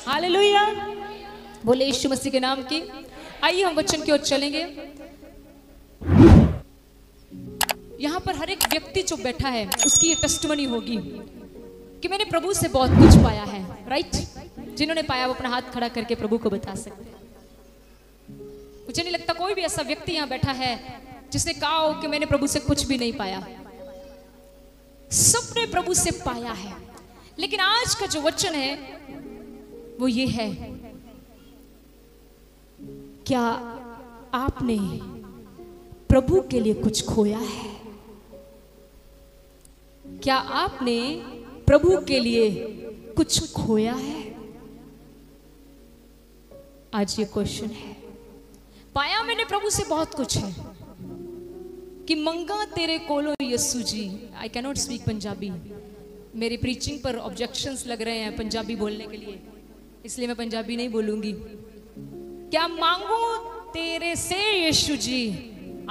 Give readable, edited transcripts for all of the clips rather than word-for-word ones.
Hallelujah, बोले यीशु मसीह के नाम की। आइए हम वचन की ओर चलेंगे। यहाँ पर हर एक व्यक्ति जो बैठा है उसकी ये टेस्टिमनी होगी कि मैंने प्रभु से बहुत कुछ पाया है, राइट। जिन्होंने पाया वो अपना हाथ खड़ा करके प्रभु को बता सकते हैं। मुझे नहीं लगता कोई भी ऐसा व्यक्ति यहाँ बैठा है जिसने कहा हो कि मैंने प्रभु से कुछ भी नहीं पाया। सबने प्रभु से पाया है। लेकिन आज का जो वचन है वो ये है, क्या आपने प्रभु के लिए कुछ खोया है? क्या आपने प्रभु के लिए कुछ खोया है? आज ये क्वेश्चन है। पाया मैंने प्रभु से बहुत कुछ है कि मंगा तेरे कोलो Yeshu ji. I cannot speak Punjabi. मेरी प्रीचिंग पर ऑब्जेक्शंस लग रहे हैं पंजाबी बोलने के लिए, इसलिए मैं पंजाबी नहीं बोलूंगी। क्या मांगू तेरे से यीशु जी,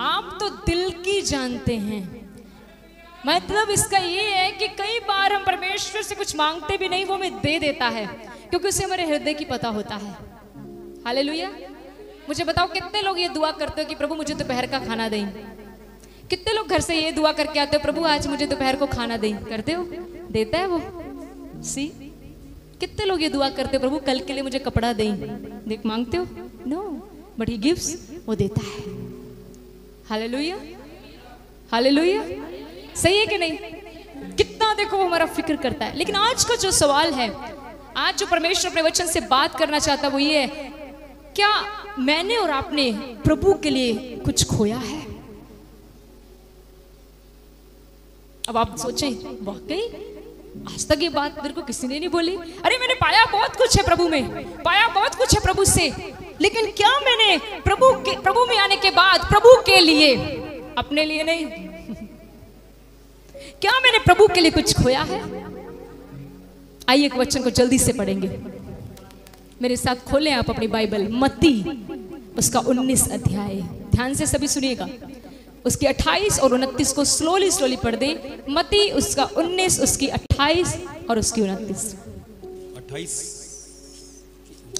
आप तो दिल की जानते हैं। मतलब इसका ये है कि कई बार हम परमेश्वर से कुछ मांगते भी नहीं, वो हमें दे देता है क्योंकि उसे हमारे हृदय की पता होता है। हालेलुया। मुझे बताओ कितने लोग ये दुआ करते हो कि प्रभु मुझे दोपहर का खाना दें? कितने लोग घर से ये दुआ करके आते हो, प्रभु आज मुझे दोपहर को खाना दें? करते हो? देता है वो? सी कितने लोग ये दुआ करते हो, प्रभु कल के लिए मुझे कपड़ा दें? देख मांगते हो? नो, बट ही गिव्स, वो देता है। Hallelujah, hallelujah. सही है कि नहीं? कितना देखो वो हमारा फिक्र करता है। लेकिन आज का जो सवाल है, आज जो परमेश्वर अपने वचन से बात करना चाहता है वो ये है, क्या मैंने और आपने प्रभु के लिए कुछ खोया है? अब आप सोचें, वाकई आज तक ये बात मेरे को किसी ने नहीं बोली। अरे मैंने पाया बहुत कुछ है प्रभु में, पाया बहुत कुछ है प्रभु से, लेकिन क्या मैंने प्रभु में आने के बाद प्रभु के लिए, अपने लिए नहीं, क्या मैंने प्रभु के लिए कुछ खोया है? आइए एक वचन को जल्दी से पढ़ेंगे। मेरे साथ खोलें आप अपनी बाइबल, मत्ती उसका 19 अध्याय। ध्यान से सभी सुनिएगा। उसकी 28 और 29 को स्लोली पढ़ दें। मत्ती उसका 19, उसकी 28 और उसकी 29।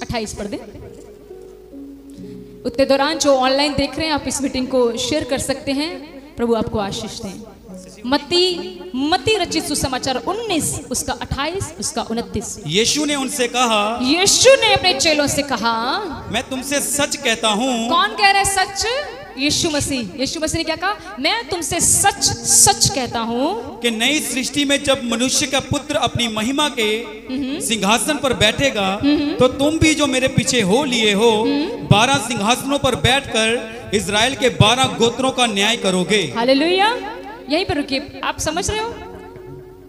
28 पढ़ दें। उतने दौरान जो ऑनलाइन देख रहे हैं आप इस मीटिंग को शेयर कर सकते हैं। प्रभु आपको आशीष दें। मत्ती रचित सुसमाचार 19 उसका 28 उसका 29। यीशु ने उनसे कहा, यीशु ने अपने चेलों से कहा, मैं तुमसे सच कहता हूँ। कौन कह रहा है सच? यीशु मसीह। यीशु मसीह ने क्या कहा? मैं तुमसे सच सच कहता हूँ कि नई सृष्टि में जब मनुष्य का पुत्र अपनी महिमा के सिंहासन पर बैठेगा तो तुम भी जो मेरे पीछे हो लिए हो 12 सिंहासनों पर बैठकर इजराइल के 12 गोत्रों का न्याय करोगे। हालेलुया। यहीं पर रुकिए। आप समझ रहे हो?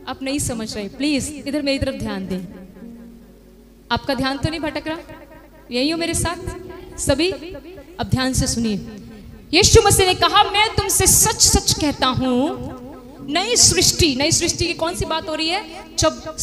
आप नहीं समझ रहे, प्लीज इधर मेरी तरफ ध्यान दें। आपका ध्यान तो नहीं भटक रहा? यही हो मेरे साथ सभी? अब ध्यान से सुनिए। यीशु मसीह ने कहा, मैं तुमसे सच सच कहता हूं, नई सृष्टि की कौन सी बात हो रही है? जब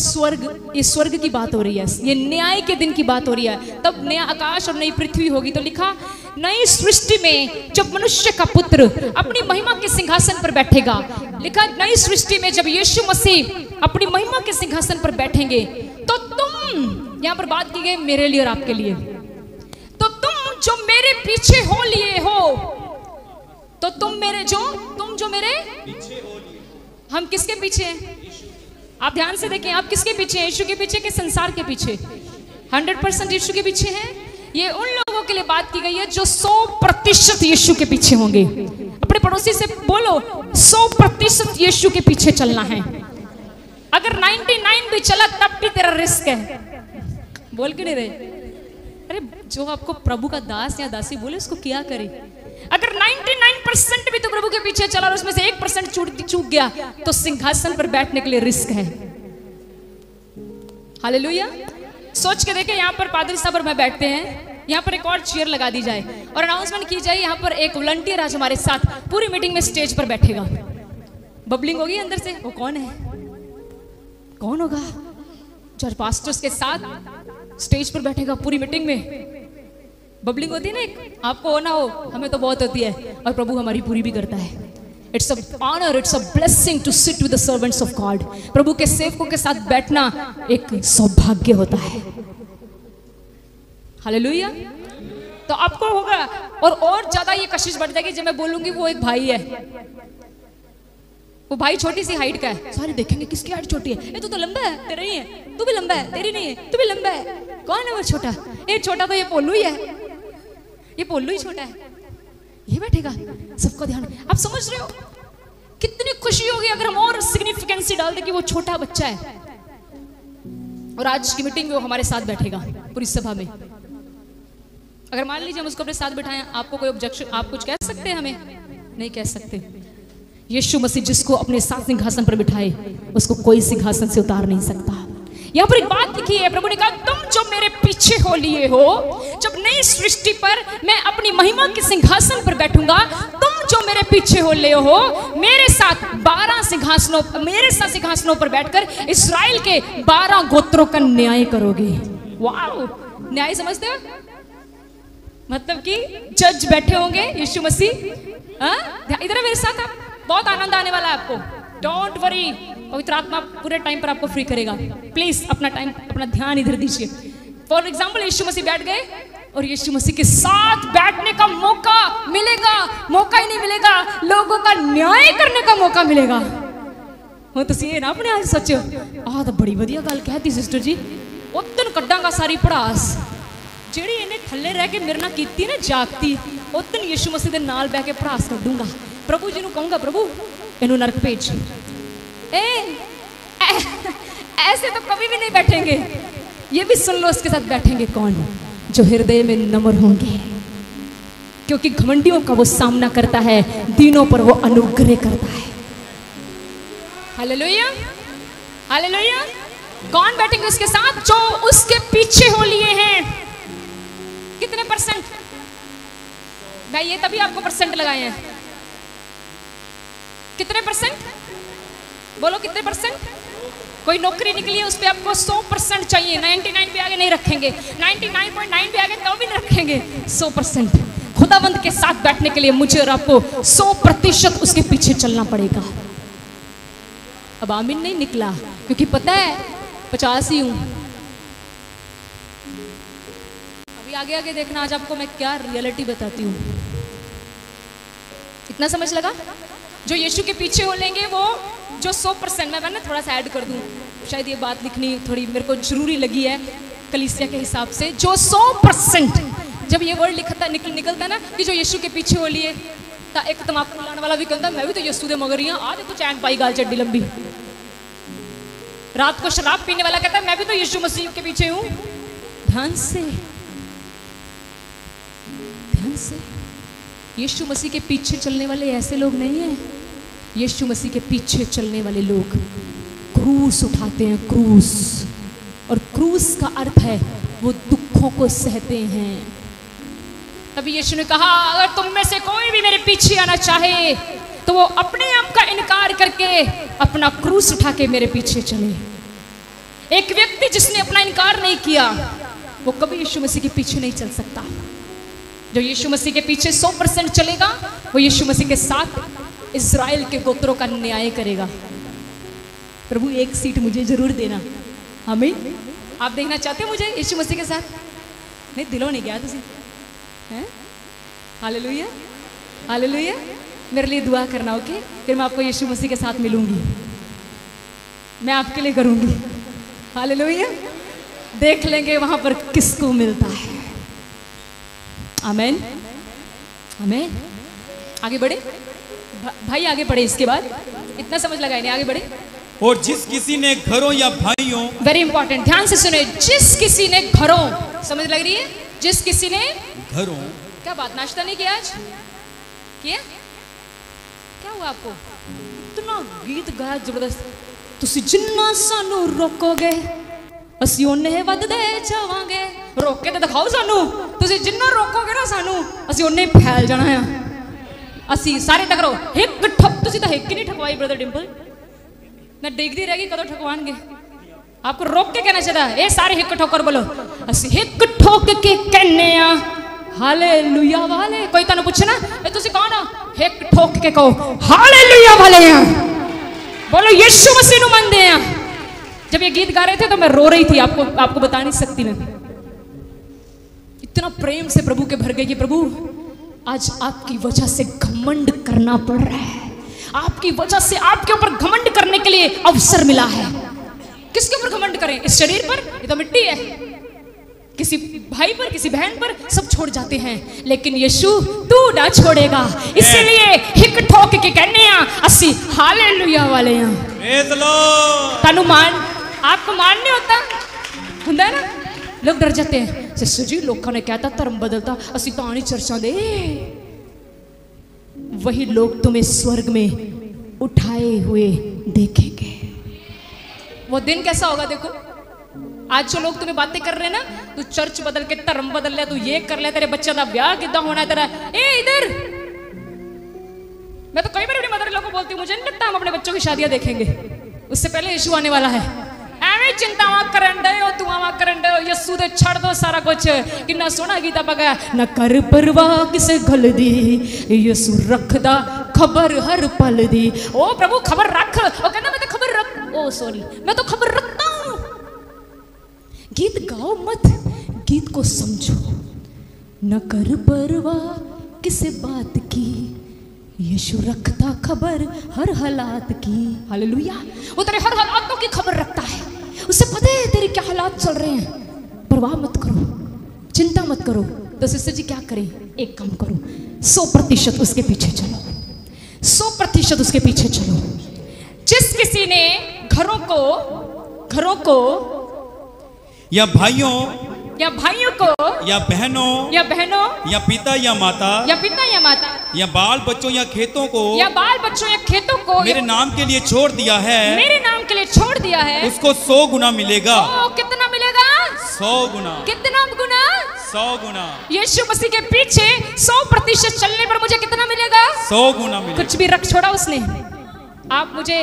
ये स्वर्ग की बात हो रही है, ये न्याय के दिन की बात हो रही है। तब नया आकाश और नई पृथ्वी होगी। तो लिखा, नई सृष्टि में जब मनुष्य का पुत्र अपनी महिमा के सिंहासन पर बैठेगा। लिखा, नई सृष्टि में जब यीशु मसीह अपनी महिमा के सिंहासन पर बैठेंगे तो तुम, यहां पर बात की गई मेरे लिए और आपके लिए, तो तुम जो मेरे पीछे हो लिए हो, तो तुम जो मेरे पीछे हो लिए। हम किसके पीछे हैं? आप ध्यान से देखें, आप किसके पीछे हैं? यीशु के पीछे के संसार के पीछे? 100% यीशु के पीछे हैं। ये उन लोगों के लिए बात की गई है जो 100% यीशु के पीछे होंगे। अपने पड़ोसी से बोलो, 100% यीशु के पीछे चलना है। अगर 99 भी चला तब भी तेरा रिस्क है। बोल के नहीं रहे? अरे जो आपको प्रभु का दास या दासी बोले उसको क्या करे। अगर 99% भी तो प्रभु के पीछे चला और उसमें से 1% चूक गया तो सिंहासन पर बैठने के लिए रिस्क है। हालेलुया। सोच के देखें, यहाँ पर पादरी साहब और मैं बैठते हैं, यहाँ पर एक और चेयर लगा दी जाए और अनाउंसमेंट की जाए, यहाँ पर एक वॉलंटियर आज हमारे साथ पूरी मीटिंग में स्टेज पर बैठेगा। बबलिंग होगी अंदर से, वो कौन है? कौन होगा? जो पास्टर्स के साथ स्टेज पर बैठेगा पूरी मीटिंग में। बबलिंग होती है ना, आपको हो ना हो, हमें तो बहुत होती है और प्रभु हमारी पूरी भी करता है। It's a honour, it's a blessing to sit with the servants of God. प्रभु के सेवकों के साथ बैठना एक सौभाग्य होता है। हालेलुया। तो आपको होगा और ज्यादा ये कशिश बढ़ जाएगी जब मैं बोलूंगी वो एक भाई है, वो भाई छोटी सी हाइट का है, सारे देखेंगे किसकी हाइट छोटी है, ये तू तो लंबा है, तेरा ही है, तू भी लंबा है, तेरी नहीं है, तू भी लंबा है, कौन है वो छोटा? ये छोटा तो ये पोल्लू ही है, ये पोल्लू ही छोटा है, ये बैठेगा, सबको ध्यान। आप समझ रहे हो कितनी खुशी होगी अगर हम और सिग्निफिकेंसी डाल दे कि वो छोटा बच्चा है। और आज की मीटिंग में वो हमारे साथ बैठेगा पूरी सभा में। अगर मान लीजिए हम उसको अपने साथ बिठाएं, आपको कोई ऑब्जेक्शन, आप कुछ कह सकते हैं? हमें नहीं कह सकते। यीशु मसीह जिसको अपने साथ सिंहासन पर बिठाए उसको कोई सिंहासन से उतार नहीं सकता। यहाँ पर एक बात लिखी है, प्रभु ने कहा तुम जो मेरे पीछे हो लिए हो, जब नई सृष्टि पर मैं अपनी महिमा के सिंहासन पर बैठूंगा, तुम जो मेरे पीछे हो लिए हो मेरे साथ 12 सिंहासनों, मेरे साथ सिंहासनों पर बैठकर इस्राएल के 12 गोत्रों का न्याय करोगे। वाओ, न्याय समझते हो? मतलब कि जज बैठे होंगे यीशु मसीह। इधर मेरे साथ, आप बहुत आनंद आने वाला है आपको, डोंट वरी। पवित्र आत्मा पूरे टाइम पर आपको फ्री करेगा। प्लीज अपना टाइम, अपना ध्यान इधर दीजिए। फॉर एग्जाम्पल यीशु मसीह बैठ गए और यीशु मसीह के साथ बैठने का मौका मिलेगा, मौका ही नहीं मिलेगा, लोगों का न्याय करने का मौका मिलेगा। हो तो ये ना अपने आज सोचो, तो बड़ी बढ़िया गल कहती सिस्टर जी, उतन कड्डांगा सारी पढ़ास ਜਿਹੜੀ ਇਹਨੇ ਥੱਲੇ ਰਹਿ ਕੇ ਮੇਰੇ ਨਾਲ ਕੀਤੀ ਨਾ ਜਾਗਤੀ, ਉਤਨ ਯीशु मसीह ਦੇ ਨਾਲ ਬਹਿ ਕੇ ਪੜਾਸ ਕਰ ਦੂੰਗਾ। प्रभु जी ਨੂੰ ਕਹੂੰਗਾ प्रभु ਇਹਨੂੰ नरक भेज। ऐसे तो कभी भी नहीं बैठेंगे। ये भी सुन लो, उसके साथ बैठेंगे कौन? जो हृदय में नम्र होंगे, क्योंकि घमंडियों का वो सामना करता है, दीनों पर वो अनुग्रह करता है। Hallelujah, hallelujah. कौन बैठेंगे उसके साथ? जो उसके पीछे हो लिए हैं। कितने परसेंट? मैं ये तभी आपको परसेंट लगाए हैं। कितने परसेंट? बोलो कितने परसेंट? कोई नौकरी निकली है उस पे आपको 100% चाहिए। 99 भी आगे नहीं रखेंगे, 99.9 भी आगे तो भी नहीं रखेंगे, 100%। खुदावंद के साथ बैठने के लिए मुझे और आपको 100% उसके पीछे चलना पड़ेगा। अब आमीन नहीं निकला क्योंकि पता है 50 ही हूं। अभी आगे आगे देखना, आज आपको मैं क्या रियलिटी बताती हूँ। इतना समझ लगा? जो यीशु के पीछे हो लेंगे वो जो 100%, मैं ना थोड़ा सा ऐड कर दूं, शायद ये बात लिखनी थोड़ी मेरे को जरूरी लगी है कलीसिया के हिसाब से। जो 100%, जब ये वर्ड लिखता निकलता ना कि जो यीशु के पीछे हो लिए, तो एक तमाकू लाने वाला भी कहता मैं भी तो यीशु दे मगर ही आज तो चैन पाई गाल चड्डी लंबी। रात को शराब पीने वाला कहता मैं भी तो यीशु मसीह के पीछे हूं। ध्यान से, ध्यान से। यीशु मसीह के पीछे चलने वाले ऐसे लोग नहीं हैं। यीशु मसीह के पीछे चलने वाले लोग क्रूस उठाते हैं, क्रूस। और क्रूस का अर्थ है वो दुखों को सहते हैं। तभी यीशु ने कहा अगर तुम में से कोई भी मेरे पीछे आना चाहे तो वो अपने आप का इनकार करके अपना क्रूस उठा के मेरे पीछे चले। एक व्यक्ति जिसने अपना इनकार नहीं किया वो कभी यीशु मसीह के पीछे नहीं चल सकता। जो यीशु मसीह के पीछे 100% चलेगा वो यीशु मसीह के साथ इस्राएल के गोत्रों का न्याय करेगा। प्रभु एक सीट मुझे जरूर देना। हमें आप देखना चाहते हो मुझे यीशु मसीह के साथ? नहीं, दिलों नहीं गया तुझे हैं? Hallelujah, hallelujah. मेरे लिए दुआ करना, ओके? फिर मैं आपको यीशु मसीह के साथ मिलूंगी, मैं आपके लिए करूंगी। हालेलुया। देख लेंगे वहां पर किसको मिलता है। आमेन, आमेन। आगे बढ़े भाई, आगे बढ़े। इसके बाद इतना समझ लगा नहीं, आगे बढ़े। और जिस किसी ने घरों या भाइयों, वेरी इंपॉर्टेंट, ध्यान से सुने। जिस किसी ने घरों, समझ लग रही है? जिस किसी ने घरों, क्या बात, नाश्ता नहीं किया आज? किया? क्या हुआ आपको? इतना गीत गाया जबरदस्त। तुसी जिन्ना सानू रोकोगे ਅਸੀਂ ਉਹਨੇ ਵੱਧਦੇ ਜਾਵਾਂਗੇ। ਰੋਕ ਕੇ ਤਾਂ ਦਿਖਾਓ ਸਾਨੂੰ। ਤੁਸੀਂ ਜਿੰਨਾ ਰੋਕੋਗੇ ਨਾ ਸਾਨੂੰ ਅਸੀਂ ਉਹਨੇ ਫੈਲ ਜਾਣਾ ਆ। ਅਸੀਂ ਸਾਰੇ ਟਕਰੋ ਇੱਕ ਠੱਪ। ਤੁਸੀਂ ਤਾਂ ਇੱਕ ਹੀ ਨਹੀਂ ਠਕਵਾਈ ਬ੍ਰਦਰ ਡਿੰਪਲ। मैं देखती रहेगी कदों ठकवाएंगे। आपको रोक के कहना चाहिए। ये सारे हिक ठोकर बोलो, ਅਸੀਂ हिक ठोक के कहने आ हालेलुया वाले। कोई तनु पूछना ए तुसी कौन हो? हिक ठोक के कहो हालेलुया वाले आ। बोलो यीशु मसीह नु मनदे आ। जब ये गीत गा रहे थे तो मैं रो रही थी, आपको बता नहीं सकती मैं। इतना प्रेम से प्रभु के भर गए कि प्रभु आज आपकी वजह से घमंड करना पड़ रहा है, आपकी वजह से आपके ऊपर घमंड करने के लिए अवसर मिला है। किसके ऊपर घमंड करें? इस शरीर पर? ये तो मिट्टी है। किसी भाई पर, किसी बहन पर सब छोड़ जाते हैं, लेकिन यीशु तू ना छोड़ेगा। इसलिए हिक ठोक के कहने असी हालेलुया वाले तानू मान आपको मानने होता हुंदा ना, लोग डर जाते हैं सिस्टर जी लोगों ने कहता धर्म बदलता असी तो नहीं चर्चा दे। वही लोग तुम्हें स्वर्ग में उठाए हुए देखेंगे। वो दिन कैसा होगा देखो। आज जो लोग तुम्हें बातें कर रहे हैं ना, तू चर्च बदल के धर्म बदल ले, तू ये कर ले, तेरे बच्चे का ब्याह कितना होना है तेरा, ए इधर। मैं तो कई बार अपनी मदर लोगों को बोलती हूँ मुझे नहीं लगता हम अपने बच्चों की शादियां देखेंगे, उससे पहले यीशु आने वाला है। एवं चिंता वहां करन दे हो, तू वहां करन दे हो, यीशु दे छड़ दो सारा कुछ। कितना सोना गीता पगा न कर परवाह किसे गल दी, यीशु रखदा खबर हर पल दी। ओ प्रभु खबर रख, ओ कहना मैं तो खबर रख, ओ सॉरी मैं तो खबर रखता हूं। गीत गाओ मत, गीत को समझो। न कर परवाह किसे बात की, यीशु रखता खबर हर हालात की। हालेलुया। वो तेरे हर हालातों की खबर रखता है, उसे पता है तेरे क्या हालात चल रहे हैं। परवाह मत करो, चिंता मत करो। तो सिस्टर जी क्या करें? एक काम करो, 100% उसके पीछे चलो, 100% उसके पीछे चलो। जिस किसी ने घरों को या भाइयों को या बहनों या पिता या माता या बाल बच्चों या खेतों को मेरे नाम के लिए छोड़ दिया है, उसको 100 गुना मिलेगा। कितना मिलेगा? 100 गुना। कितना गुना? 100 गुना। यीशु मसीह के पीछे 100% चलने पर मुझे कितना मिलेगा? 100 गुना मिलेगा। कुछ भी रख छोड़ा उसने। आप मुझे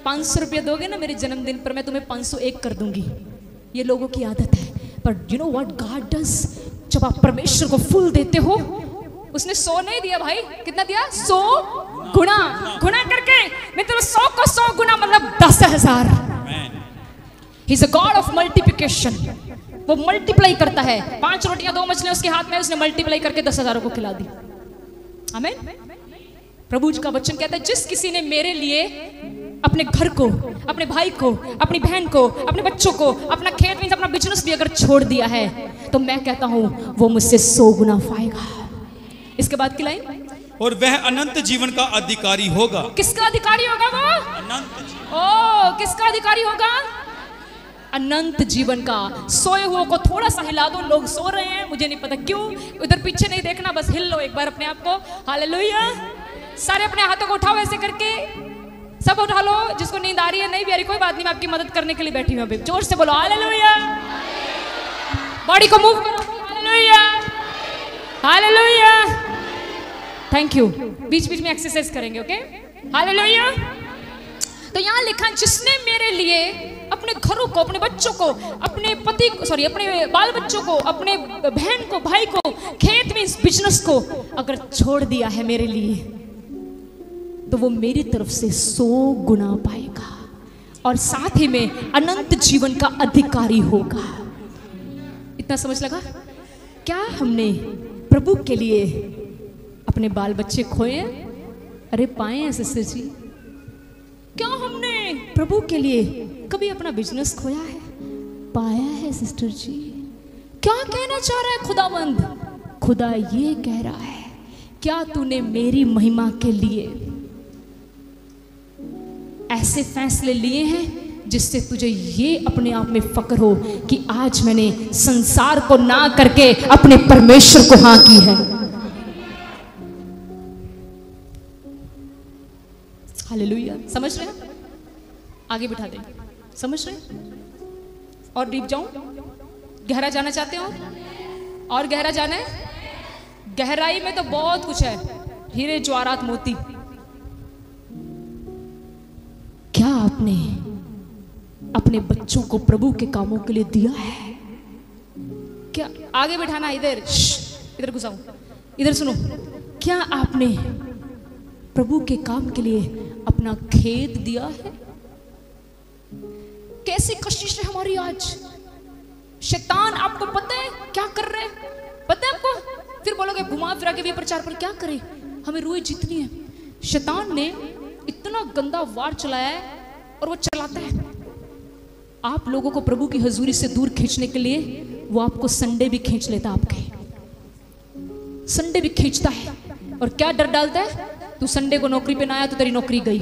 500 रुपया दोगे ना मेरे जन्मदिन पर, मैं तुम्हें 501 कर दूंगी। ये लोगों की आदत है, पर you know what God does, जब आप परमेश्वर को फुल देते हो, उसने 100 नहीं दिया भाई, कितना दिया? 100 गुना। गुना करके मतलब 100 को 100 गुना मतलब 10,000। He is a God of multiplication. वो मल्टीप्लाई करता है। 5 रोटियां 2 मछलियां उसके हाथ में, उसने मल्टीप्लाई करके 10,000 को खिला दी। आमीन। प्रभु जी का वचन कहता है जिस किसी ने मेरे लिए अपने घर को, अपने भाई को, अपनी बहन को, अपने बच्चों को, अपना खेत में अपना बिजनेस भी अगर छोड़ दिया है, तो मैं कहता हूं वो मुझसे 100 गुना पाएगा। इसके बाद की लाइन, और वह अनंत जीवन का अधिकारी होगा। किसका अधिकारी होगा वो? अनंत। ओ किसका अधिकारी होगा? अनंत जीवन का। सोए हुए को थोड़ा सा हिला दो, लोग सो रहे हैं, मुझे नहीं पता क्यों, उधर पीछे नहीं देखना, बस हिल लो एक बार अपने आप को। हालेलुया। सारे अपने हाथों को उठाओ ऐसे करके, सब उठा लो। जिसको नींद आ रही है, नहीं भी आ रही, कोई बात नहीं, मैं आपकी मदद करने के लिए बैठी हूं। अभी जोर से बोलो हालेलुया। बॉडी को मूव करो, हालेलुया हालेलुया। Thank you. बीच बीच में एक्सरसाइज करेंगे, ओके? हालेलुया। तो यहां लिखा जिसने मेरे लिए अपने घरों को, अपने बच्चों को, अपने पति को, सॉरी अपने बाल बच्चों को, अपने बहन को, भाई को, खेत में इस बिजनेस को अगर छोड़ दिया है मेरे लिए, तो वो मेरी तरफ से 100 गुना पाएगा और साथ ही में अनंत जीवन का अधिकारी होगा। इतना समझ लगा? क्या हमने प्रभु के लिए अपने बाल बच्चे खोए हैं? अरे पाए हैं सिस्टर जी। क्या हमने प्रभु के लिए कभी अपना बिजनेस खोया है? पाया है सिस्टर जी। क्या कहना चाह रहा है खुदावंद? खुदा ये कह रहा है, क्या तूने मेरी महिमा के लिए ऐसे फैसले लिए हैं जिससे तुझे ये अपने आप में फक्र हो कि आज मैंने संसार को ना करके अपने परमेश्वर को हाँ की है। हालेलुया। समझ रहे हैं? आगे बिठा दे। समझ रहे हैं? और डीप जाऊं? गहरा जाना चाहते हो? और गहरा जाना है? गहराई में तो बहुत कुछ है, हीरे ज्वारात मोती। क्या आपने अपने बच्चों को प्रभु के कामों के लिए दिया है? क्या आगे बिठाना, इधर इधर घुसाओ, इधर सुनो। क्या आपने प्रभु के काम के लिए अपना खेत दिया है? कैसी कशिश है हमारी आज। शैतान, आपको पता है क्या कर रहे हैं, पता है आपको? फिर बोलोगे घुमा फिरा के भी प्रचार पर क्या करें, हमें रूह जीतनी है। शैतान ने इतना गंदा वार चलाया है और वो चलाता है आप लोगों को प्रभु की हजूरी से दूर खींचने के लिए। वो आपको संडे भी खींच लेता, आपके संडे भी खींचता है। और क्या डर डालता है, तू संडे को नौकरी पे ना आया तो तेरी नौकरी गई।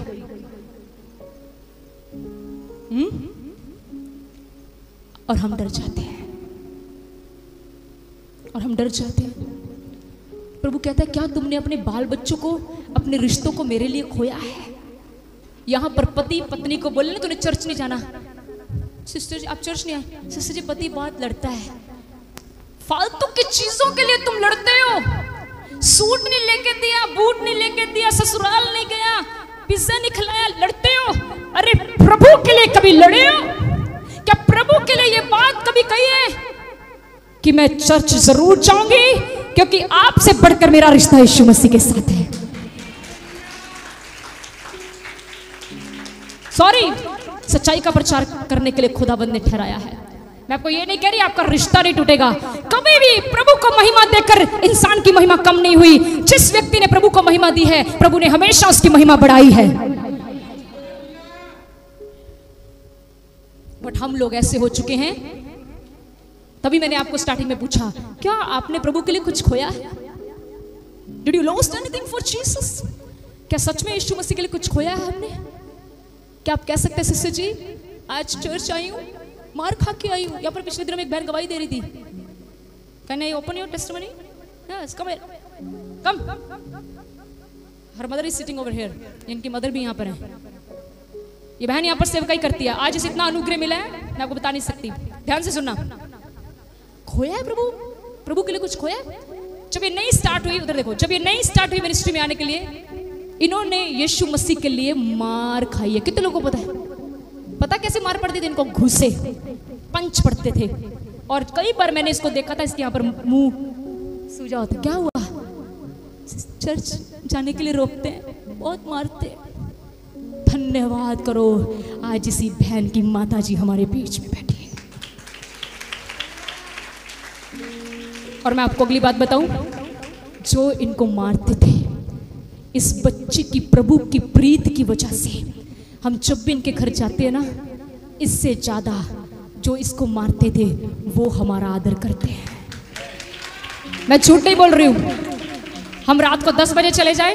और हम डर जाते हैं, और हम डर जाते हैं। प्रभु कहता है क्या तुमने अपने बाल बच्चों को, अपने रिश्तों को मेरे लिए खोया है? यहां पर पति पत्नी को बोले ना तूने चर्च नहीं जाना, सिस्टर जी आप चर्च नहीं आए, सिस्टर जी पति बहुत लड़ता है। फालतू की चीजों के लिए तुम लड़ते हो। सूट नहीं लेके दिया, बूट नहीं लेके दिया, ससुराल नहीं गया, पिज्जा नहीं खिलाया, लड़ते हो। अरे प्रभु के लिए कभी लड़े हो क्या? प्रभु के लिए ये बात कभी कही है कि मैं चर्च जरूर जाऊंगी क्योंकि आपसे बढ़कर मेरा रिश्ता यीशु मसीह के साथ है। सॉरी, सच्चाई का प्रचार करने के लिए खुदाबंद ने ठहराया है। मैं आपको ये नहीं कह रही आपका रिश्ता नहीं टूटेगा, कभी भी प्रभु को महिमा देकर इंसान की महिमा कम नहीं हुई। जिस व्यक्ति ने प्रभु को महिमा दी है, प्रभु ने हमेशा उसकी महिमा बढ़ाई है। बट हम लोग ऐसे हो चुके हैं, तभी मैंने आपको स्टार्टिंग में पूछा क्या आपने प्रभु के लिए कुछ खोया है? Did you lost anything for Jesus? क्या सच में यीशु मसीह के लिए कुछ खोया है हमने? क्या आप कह सकते हैं सिस्टर जी आज चर्च आई हूं, मार खा के आई हूं? यहाँ पर पिछले दिनों में एक बहन गवाही दे रही थी, can I open your testimony? Yes, come here, come. Her mother is sitting over here, इनकी मदर भी यहाँ पर है। ये बहन यहाँ पर सेवकाई करती है। आज इसे इतना अनुग्रह मिला है मैं आपको बता नहीं सकती, ध्यान से सुनना। खोया है प्रभु के लिए कुछ खोया है? जब ये नई स्टार्ट हुई, उधर देखो, जब ये नई स्टार्ट हुई मिनिस्ट्री में आने के लिए, इन्होंने यीशु मसीह के लिए मार खाई है। कितने लोगों को पता है? पता कैसे मार पड़ती थी इनको? घुसे, पंच पड़ते थे। और कई बार मैंने इसको देखा था, इसके यहाँ पर मुंह सूजा होता। क्या हुआ? चर्च जाने के लिए रोकते हैं, बहुत मारते हैं। धन्यवाद करो, आज इसी बहन की माता जी हमारे बीच में बैठी है। और मैं आपको अगली बात बताऊं, जो इनको मारते थे, इस बच्चे की प्रभु की प्रीत की वजह से हम जब भी इनके घर जाते हैं ना, इससे ज्यादा जो इसको मारते थे वो हमारा आदर करते हैं। मैं झूठ नहीं बोल रही हूं। हम रात को 10 बजे चले जाए,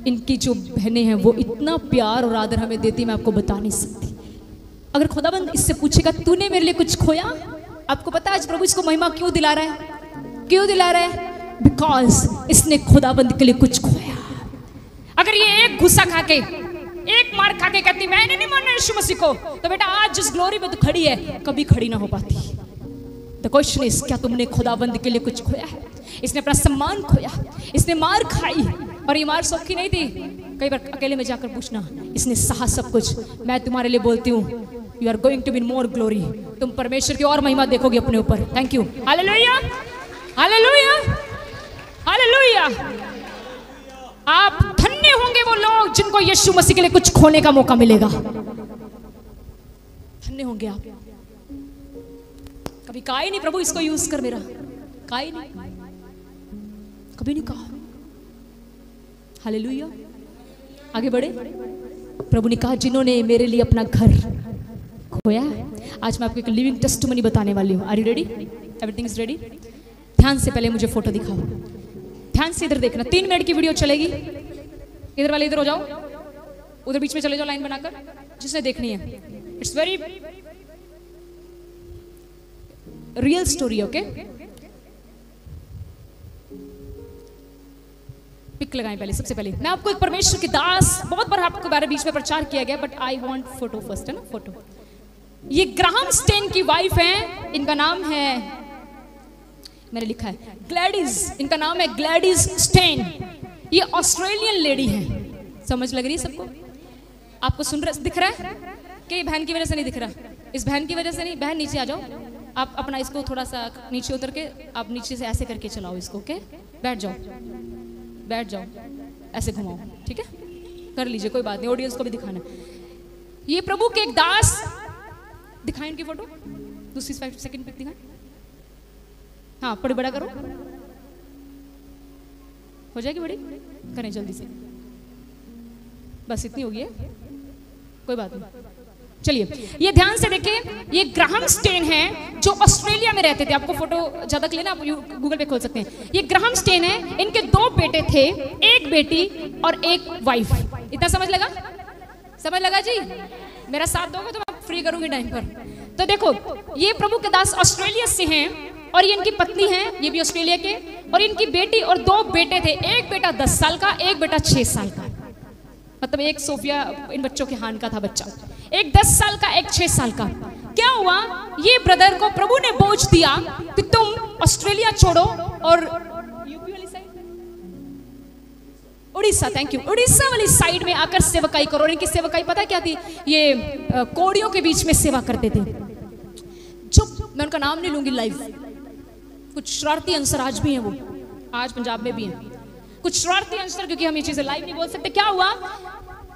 इनकी जो बहनें हैं वो इतना प्यार और आदर हमें देती, मैं आपको बता नहीं सकती। अगर खुदाबंद इससे पूछेगा तूने मेरे लिए कुछ खोया, आपको पता है आज प्रभु इसको महिमा क्यों दिला रहा है? क्यों दिला रहा है? बिकॉज इसने खुदाबंद के लिए कुछ खोया। अगर ये एक गुस्सा खा के, एक मार खा के कहती मैंने नहीं मानना यीशु मसीह को, तो बेटा आज जिस ग्लोरी में तू खड़ी है कभी खड़ी ना हो पाती। द क्वेश्चन इज, क्या तुमने खुदाबंद के लिए कुछ खोया है? इसने अपना सम्मान खोया, इसने मार खाई, और ये मार सौखी नहीं थी। कई बार अकेले में जाकर पूछना, इसने सहा सब कुछ। मैं तुम्हारे लिए बोलती हूँ, you are going to win more glory. तुम परमेश्वर की और महिमा देखोगे अपने ऊपर। Thank you, hallelujah, hallelujah, hallelujah. आप धन्य होंगे वो लोग जिनको यीशु मसीह के लिए कुछ खोने का मौका मिलेगा। धन्य होंगे आप। कभी कहा ही नहीं प्रभु इसको यूज कर मेरा, कहा ही नहीं, कभी नहीं कहा। हालेलुया। आगे बढ़े। प्रभु ने कहा जिन्होंने मेरे लिए अपना घर खोया है। आज मैं आपको एक लिविंग टेस्टिमनी बताने वाली हूँ। Are you ready? Everything is ready? ध्यान से पहले मुझे फोटो दिखाओ, ध्यान से इधर देखना। 3 मिनट की वीडियो चलेगी। इधर वाले इधर हो जाओ, उधर बीच में चले जाओ लाइन बनाकर, जिसने देखनी है। It's very real story, okay? Pic लगाएं पहले। सबसे पहले मैं आपको एक परमेश्वर के दास, बहुत बार आपके बारे बीच में प्रचार किया गया, but I want photo first, है ना? फोटो। ये ग्राहम स्टेन की वाइफ है, इनका नाम है, मैंने लिखा है ग्लैडिस, इनका नाम है ग्लैडिस स्टेन। ये ऑस्ट्रेलियन लेडी है। समझ लग रही है सबको? आपको सुन रहा, दिख रहा है कि बहन की वजह से नहीं दिख रहा? इस बहन की वजह से नहीं। बहन नीचे आ जाओ, आप अपना इसको थोड़ा सा नीचे उतर के, आप नीचे से ऐसे करके चलाओ इसको, ओके? बैठ जाओ, बैठ जाओ, ऐसे घुमाओ, ठीक है? कर लीजिए, कोई बात नहीं, ऑडियंस को भी दिखाना। ये प्रभु के एक दास, दिखाएं इनकी फोटो, दूसरी 5 सेकंड पिक दिखाएं। हाँ थोड़ी बड़ा करो, हो जाएगी बड़ी, करें जल्दी से, बस इतनी होगी है, कोई बात नहीं। चलिए ये ध्यान से देखिए, ये ग्राहम स्टेन है जो ऑस्ट्रेलिया में रहते थे। आपको फोटो ज्यादा क्लियर ना, आप गूगल पे खोल सकते हैं। ये ग्राहम स्टेन है, इनके 2 बेटे थे, एक बेटी और एक वाइफ। इतना समझ लगा? समझ लगा जी? मेरा साथ दोगे तो मैं फ्री करूंगी टाइम पर। तो देखो ये प्रभु के दास ऑस्ट्रेलिया से हैं और ये इनकी पत्नी है, ये भी ऑस्ट्रेलिया के, और इनकी बेटी और 2 बेटे थे, एक बेटा 10 साल का, एक बेटा 6 साल का। मतलब एक सोफिया इन बच्चों के हान का था बच्चा, एक 10 साल का, एक 6 साल का। क्या हुआ, ये ब्रदर को प्रभु ने बोझ दिया कि तुम ऑस्ट्रेलिया छोड़ो और यूपी वाली side, Orissa, thank you, Orissa वाली साइड में आकर सेवकाई करो। और इनकी सेवकाई पता क्या थी? ये कोड़ियों के बीच में सेवा करते थे। चुप, मैं उनका नाम नहीं लूंगी लाइव, कुछ शरारती अंसर आज भी हैं, वो आज पंजाब में भी हैं कुछ शरारती अंसर, क्योंकि हम ये चीजें लाइव नहीं बोल सकते। क्या हुआ,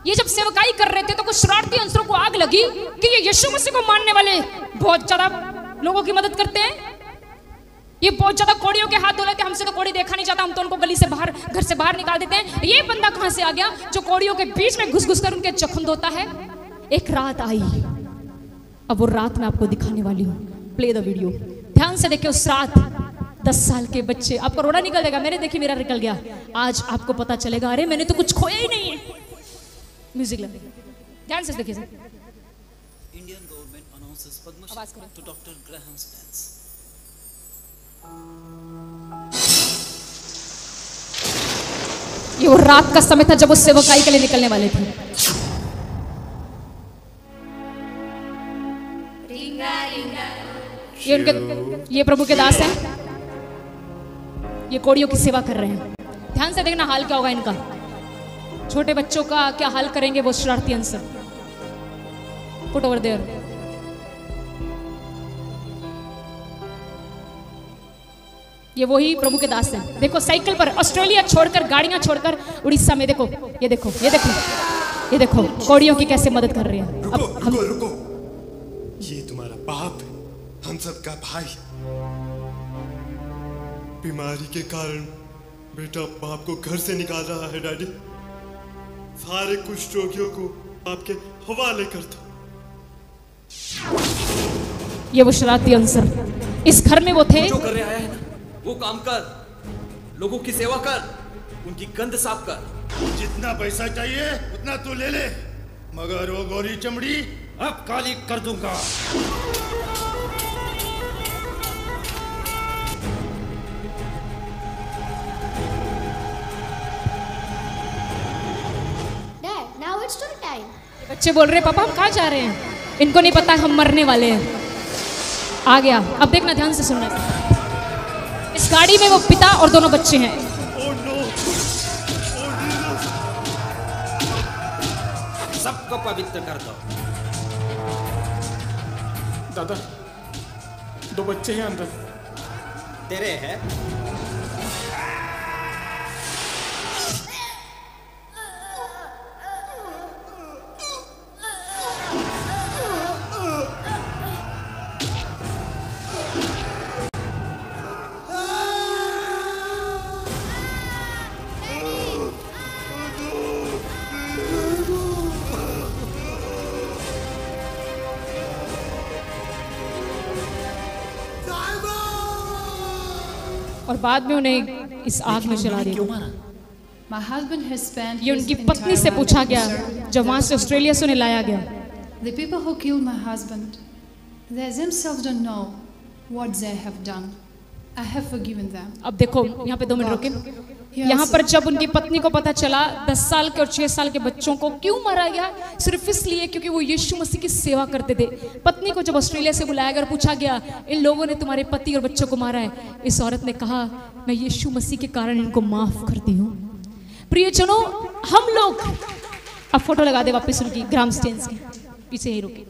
ये जब सेवकाई कर रहे थे तो कुछ शरारती अंसरों को आग लगी कि ये यीशु मसीह को मानने वाले बहुत ज्यादा लोगों की मदद करते हैं, ये बहुत ज्यादा कोड़ियों के हाथ धो लेते हैं, हमसे तो कोड़ी देखा नहीं जाता, हम तो उनको गली से बाहर, घर से बाहर निकाल देते हैं। ये बंदा कहां से आ गया जो कोड़ियों के बीच में घुस घुस कर उनके जख्म धोता है? एक रात आई, अब वो रात मैं आपको दिखाने वाली हूँ। प्ले द वीडियो, ध्यान से देखिए। उस रात 10 साल के बच्चे, आपका रोड़ा निकल जाएगा, मेरे देखिए मेरा निकल गया। आज आपको पता चलेगा, अरे मैंने तो कुछ खोया ही नहीं है। म्यूजिक लगे, ध्यान से देखिए। Indian government announces Padma Shri to Dr. Graham Stans. ये वो रात का समय था जब वो सेवकाई के लिए निकलने वाले थे। ये उनके, ये प्रभु के दास हैं, ये कोड़ियों की सेवा कर रहे हैं। ध्यान से देखना हाल क्या होगा इनका, छोटे बच्चों का क्या हाल करेंगे वो शरारती अंसर। Put over there. ये वही प्रभु के दास हैं। देखो साइकिल पर, ऑस्ट्रेलिया छोड़कर, गाड़ियां छोड़कर उड़ीसा में, देखो ये देखो, ये देखो, ये देखो कोड़ियों की कैसे मदद कर रही है। रुको, रुको, रुको। ये तुम्हारा बाप है, हम सब का भाई। बीमारी के कारण बेटा बाप को घर से निकाल रहा है डैडी। सारे कुष्ठ रोगियों को आपके हवाले कर दो। ये वो शरारती अंसर इस घर में वो थे। जो कर रहे आया है ना, वो काम कर, लोगों की सेवा कर, उनकी गंद साफ कर। जितना पैसा चाहिए उतना तू ले ले, मगर वो गोरी चमड़ी अब काली कर दूंगा। Dad, now it's your time. बच्चे बोल रहे पापा हम कहाँ जा रहे हैं, इनको नहीं पता हम मरने वाले हैं। आ गया, अब देखना ध्यान से सुनना। इस गाड़ी में वो पिता और दोनों बच्चे हैं। सबको पवित्र कर दो। दादा, 2 बच्चे हैं अंदर। तेरे है? और बाद में उन्हें इस आग में जला दिया। My husband has spent ये his उनकी entire पत्नी से life पूछा गया in service. जब वहां से ऑस्ट्रेलिया से उन्हें लाया गया। The people who killed my husband, they themselves don't know what they have done. I have forgiven them. अब देखो यहाँ पे 2 मिनट रुके। Yes. यहाँ पर जब उनकी पत्नी को पता चला 10 साल के और 6 साल के बच्चों को क्यों मारा गया, सिर्फ इसलिए क्योंकि वो यीशु मसीह की सेवा करते थे। पत्नी को जब ऑस्ट्रेलिया से बुलाया गया और पूछा गया इन लोगों ने तुम्हारे पति और बच्चों को मारा है, इस औरत ने कहा मैं यीशु मसीह के कारण इनको माफ करती हूँ। प्रियजनों, हम लोग, अब फोटो लगा दे वापस उनकी ग्राहम स्टेन्स के पीछे ही रुके।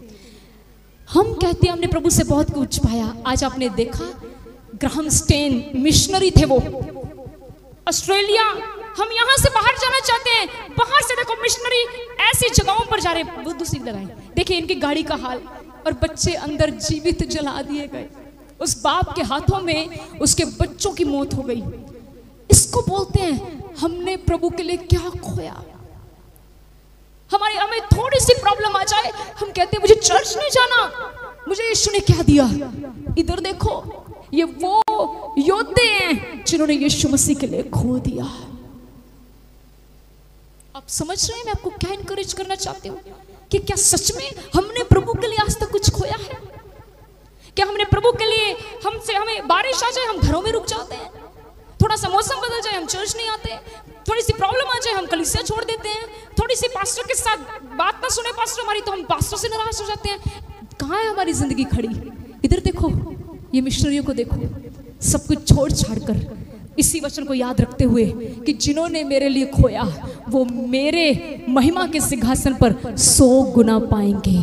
हम कहते हैं हमने प्रभु से बहुत कुछ पाया। आज आपने देखा ग्राहम स्टेन मिशनरी थे वो ऑस्ट्रेलिया। हम यहाँ से बाहर जाना चाहते हैं, बाहर से देखो मिशनरी ऐसी जगहों पर जा रहे हैं। वो दूसरी लगाए, देखिए इनकी गाड़ी का हाल, और बच्चे अंदर जीवित जला दिए गए। उस बाप के हाथों में उसके बच्चों की मौत हो गई। इसको बोलते हैं हमने प्रभु के लिए क्या खोया। हमें थोड़ी सी प्रॉब्लम आ जाए, हम कहते हैं मुझे चर्च नहीं जाना, मुझे यीशु ने क्या दिया। इधर देखो, ये वो योद्धे हैं जिन्होंने यीशु मसीह के लिए खो दिया। आप समझ रहे हैं मैं आपको क्या इनकरेज करना चाहती हूँ कि क्या सच में हमने प्रभु के लिए आज तक कुछ खोया है? क्या हमने प्रभु के लिए हमें बारिश आ जाए हम घरों में रुक जाते हैं, थोड़ा सा मौसम बदल जाए हम चर्च नहीं आते, थोड़ी सी प्रॉब्लम आ जाए हम कलीसिया छोड़ देते हैं, थोड़ी सी पास्टर के साथ बात ना सुने पास्टर हमारी तो हम पास्टर से नाराज हो जाते हैं। कहाँ है हमारी जिंदगी खड़ी? इधर देखो, ये मिशनरियों को देखो, सब कुछ छोड़ छाड़ कर इसी वचन को याद रखते हुए कि जिन्होंने मेरे लिए खोया वो मेरे महिमा के सिंहासन पर 100 गुना पाएंगे।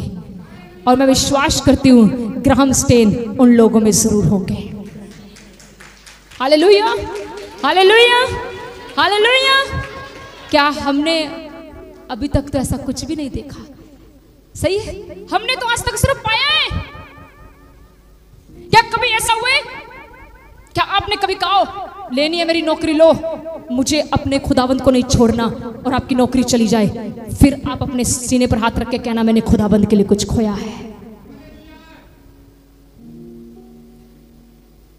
और मैं विश्वास करती हूँ ग्राहम स्टेन उन लोगों में जरूर होंगे। Hallelujah, hallelujah, hallelujah. क्या हमने अभी तक तो ऐसा कुछ भी नहीं देखा? सही है, हमने तो आज तक सिर्फ पाया है। क्या कभी ऐसा हुआ है? क्या आपने कभी कहा लेनी है मेरी नौकरी, लो, मुझे अपने खुदाबंद को नहीं छोड़ना, और आपकी नौकरी चली जाए, फिर आप अपने सीने पर हाथ रख के कहना मैंने खुदाबंद के लिए कुछ खोया है?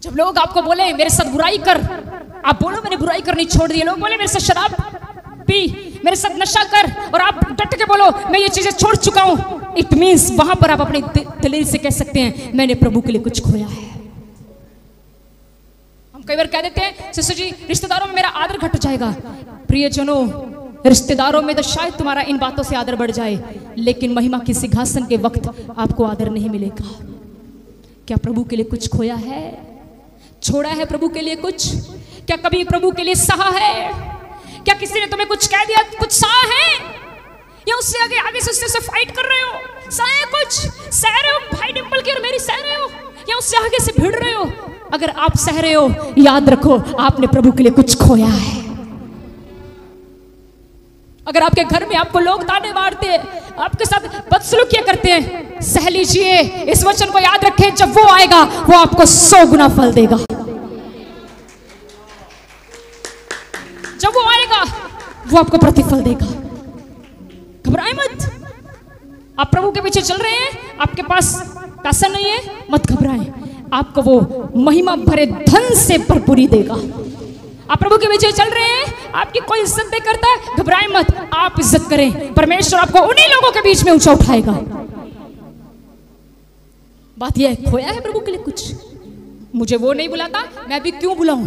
जब लोग आपको बोले मेरे साथ बुराई कर, आप बोलो मैंने बुराई करनी छोड़ दी। लोग बोले मेरे साथ शराब पी, मेरे साथ नशा कर, और आप डट के बोलो मैं ये चीजें छोड़ चुका हूं, इट मींस वहां पर आप अपने दिल से कह सकते हैं मैंने प्रभु के लिए कुछ खोया है। हम कई बार कह देते हैं सिस्टर जी रिश्तेदारों में मेरा आदर घट जाएगा। प्रियजनों, रिश्तेदारों में तो शायद तुम्हारा इन बातों से आदर बढ़ जाए, लेकिन महिमा के सिंहासन के वक्त आपको आदर नहीं मिलेगा। क्या प्रभु के लिए कुछ खोया है? छोड़ा है प्रभु के लिए कुछ? क्या कभी प्रभु के लिए सहा है? क्या किसी ने तुम्हें कुछ कह दिया, कुछ सहा है, या उससे आगे से उससे फाइट कर रहे हो? सहा है कुछ? सह रहे हो भाई डिंपल की और मेरी सह रहे हो, या उससे आगे से भिड़ रहे हो? अगर आप सह रहे हो, याद रखो आपने प्रभु के लिए कुछ खोया है। अगर आपके घर में आपको लोग ताने मारते हैं, आपके साथ बदसलूकियां करते हैं, सह लीजिए। इस वचन को याद रखें, जब वो आएगा वो आपको 100 गुना फल देगा। जब वो आएगा वो आपको प्रतिफल देगा। घबराए मत। आप प्रभु के पीछे चल रहे हैं, आपके पास पैसा नहीं है, मत घबराएं, आपको वो महिमा भरे धन से भरपूरी देगा। आप प्रभु के पीछे चल रहे हैं, आपकी कोई इज्जत नहीं करता, घबराएं मत, आप इज्जत करें, परमेश्वर आपको उन्हीं लोगों के बीच में ऊंचा उठाएगा। बात यह है, खोया है प्रभु के लिए कुछ? मुझे वो नहीं बुलाता, मैं भी क्यों बुलाऊं?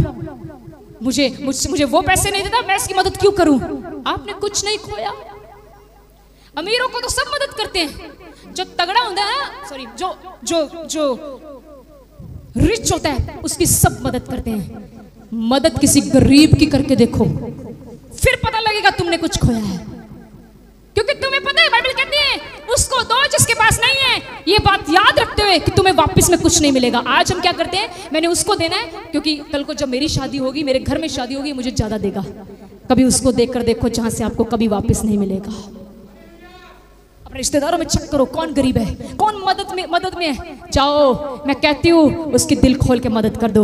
मुझे वो पैसे नहीं देता, मैं इसकी मदद क्यों करूं? आपने कुछ नहीं खोया। अमीरों को तो सब मदद करते हैं, जो तगड़ा होता है, सॉरी, जो रिच होता है उसकी सब मदद करते हैं। मदद किसी गरीब की करके देखो, फिर पता लगेगा तुमने कुछ खोया है। क्योंकि तुम्हें पता है, बाइबल कहती है उसको दो जिसके पास नहीं है। ये बात याद रखते हुए कि तुम्हें वापस में कुछ नहीं मिलेगा। आज हम क्या करते हैं, मैंने उसको देना है क्योंकि कल को जब मेरी शादी होगी, मेरे घर में शादी होगी, मुझे ज्यादा देगा। कभी उसको देखकर देखो जहां से आपको कभी वापस नहीं मिलेगा। अपने रिश्तेदारों में चेक करो, कौन गरीब है, कौन मदद में है। जाओ, मैं कहती हूँ उसकी दिल खोल के मदद कर दो।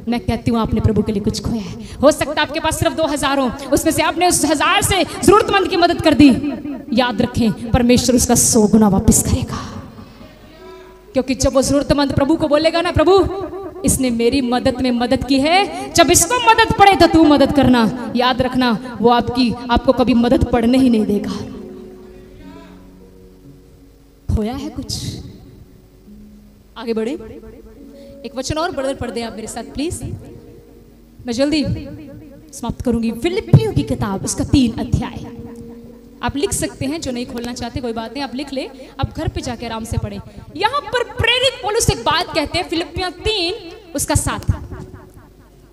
मैं कहती हूँ आपने प्रभु के लिए कुछ खोया है। हो सकता है आपके पास सिर्फ 2000 हो, उसमें से आपने उस 1000 से जरूरतमंद की मदद कर दी। याद रखें, परमेश्वर उसका 100 गुना वापस करेगा। क्योंकि जब वो जरूरतमंद प्रभु को बोलेगा ना, प्रभु इसने मेरी मदद में मदद की है, जब इसको मदद पड़े तो तू मदद करना। याद रखना, वो आपको कभी मदद पड़ने ही नहीं देगा। खोया है कुछ? आगे बढ़े, एक वचन और ब्रदर पढ़ दें आप मेरे साथ प्लीज। मैं जल्दी समाप्त करूंगी। फिलिप्पियों की किताब, उसका 3 अध्याय आप लिख सकते हैं, जो नहीं खोलना चाहते कोई बात नहीं, आप लिख ले, आप घर पे जाके आराम से पढ़ें। यहां पर प्रेरित पौलुस एक बात कहते हैं, फिलिप्पियों 3 उसका 7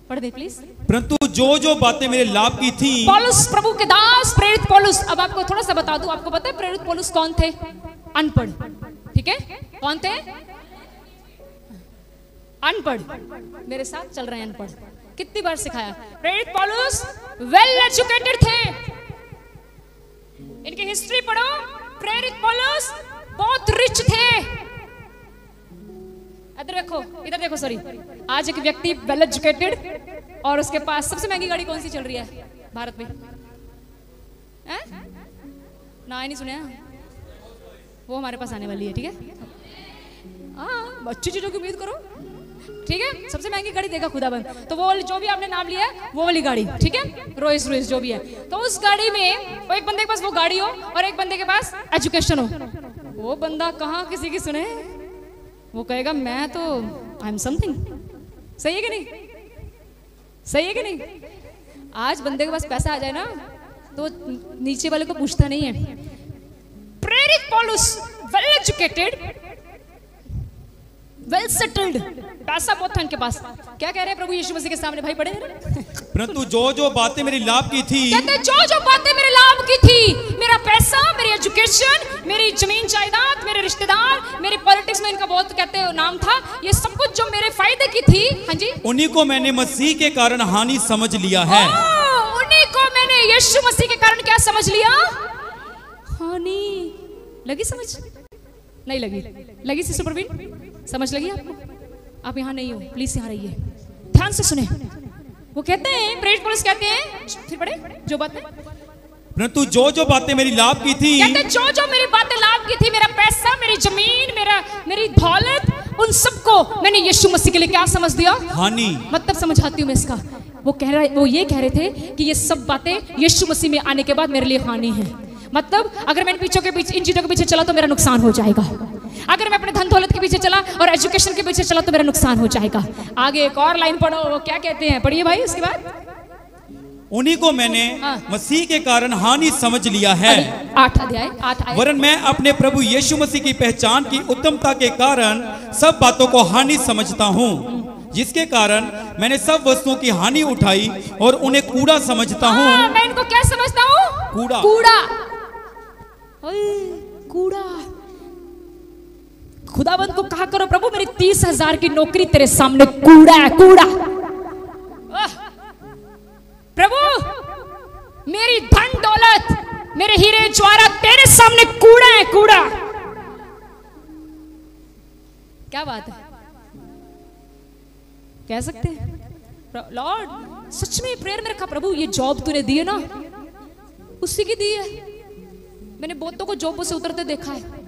पढ़ दे प्लीज। परंतु जो बातें मेरे लाभ की थी, पौलुस प्रभु के दास प्रेरित पौलुस। अब आपको थोड़ा सा बता दूं, आपको पता है प्रेरित पौलुस कौन थे? अनपढ़, ठीक है, कौन थे? अनपढ़। मेरे साथ चल रहे हैं अनपढ़, कितनी बार सिखाया। प्रेरित पौलुस वेल एजुकेटेड थे, इनकी हिस्ट्री पढ़ो। प्रेरित पौलुस बहुत रिच थे, इधर देखो, इधर देखो, सॉरी। आज एक व्यक्ति वेल एजुकेटेड और उसके पास सबसे महंगी गाड़ी कौन सी चल रही है भारत में? ना ही नहीं सुने, वो हमारे पास आने वाली है, ठीक है? हाँ, अच्छी चीजों की उम्मीद करो, ठीक है? सबसे महंगी गाड़ी देगा खुदाबंद। तो वो जो भी आपने नाम लिया है वो वाली गाड़ी, ठीक है? रोइस रोइस जो भी है, तो उस गाड़ी में वो एक बंदे के पास वो गाड़ी हो और एक बंदे के पास एजुकेशन हो, वो बंदा कहाँ किसी की सुने? वो कहेगा मैं तो आई एम समथिंग। सही है कि नहीं? सही है कि नहीं? आज बंदे के पास पैसा आ जाए ना तो नीचे वाले को पूछता नहीं है। प्रेरित पौलुस वेल एजुकेटेड, वेल सेटल्ड, पैसा बहुत था इनके पास। क्या कह रहे हैं प्रभु यीशु मसीह के सामने? भाई पढ़े परंतु जो जो बातें मेरी लाभ की थी, कहते जो जो बातें मेरे लाभ की थी, मेरा पैसा, मेरी एजुकेशन, मेरी जमीन जायदाद, मेरे रिश्तेदार, मेरी पॉलिटिक्स में इनका बहुत कहते हैं नाम था, ये सब कुछ जो मेरे फायदे की थी, हाँ जी, उन्हीं को मैंने मसीह के कारण हानि समझ लिया है। उन्हीं को मैंने यीशु मसीह के कारण क्या समझ लिया? हानि। लगी समझ? नहीं लगी? लगी सिस्टर प्रवीण? समझ लगी आपको? आप यहाँ नहीं हो, प्लीज यहाँ रहिए, ध्यान से सुने। वो कहते हैं, प्रेरित पौलुस कहते हैं, फिर पढ़े जो बातें, परंतु जो जो बातें मेरी लाभ की थी, कहते जो जो मेरी बातें लाभ की थी, मेरा पैसा, मेरी जमीन, मेरी दौलत, उन सबको मैंने यीशु मसीह के लिए क्या समझ दिया? हानि। मतलब समझाती हूँ मैं इसका। वो ये कह रहे थे कि ये सब बातें यीशु मसीह में आने के बाद मेरे लिए हानि है। मतलब अगर मैं इन चीजों के पीछे चला तो मेरा नुकसान हो जाएगा। अगर मैं अपने धन दौलत के पीछे चला और एजुकेशन के पीछे चला तो मेरा नुकसान हो जाएगा। आगे एक और लाइन पढ़ो, वो क्या कहते हैं? पढ़िए भाई उसके बाद। उन्हीं को मैंने मसीह के कारण हानि समझ लिया है। 8 अध्याय 8 आयत। वरन मैं अपने प्रभु यीशु मसीह की पहचान की उत्तमता के कारण सब बातों को हानि समझता हूँ, जिसके कारण मैंने सब वस्तुओं की हानि उठाई और उन्हें कूड़ा समझता हूँ। मैं इनको क्या समझता हूँ? कूड़ा। कूड़ा, कूड़ा। खुदाबंद को कहा करो, प्रभु मेरी 30,000 की नौकरी तेरे सामने कूड़ा है, कूड़ा। प्रभु मेरी धन दौलत, मेरे हीरे ज्वारात तेरे सामने कूड़ा है, कूड़ा। क्या बात है? कह सकते हैं लॉर्ड, सच में प्रेयर में रखा, प्रभु ये जॉब तूने दी है ना, उसी की दी है। मैंने बहुतों को जॉब से उतरते देखा है।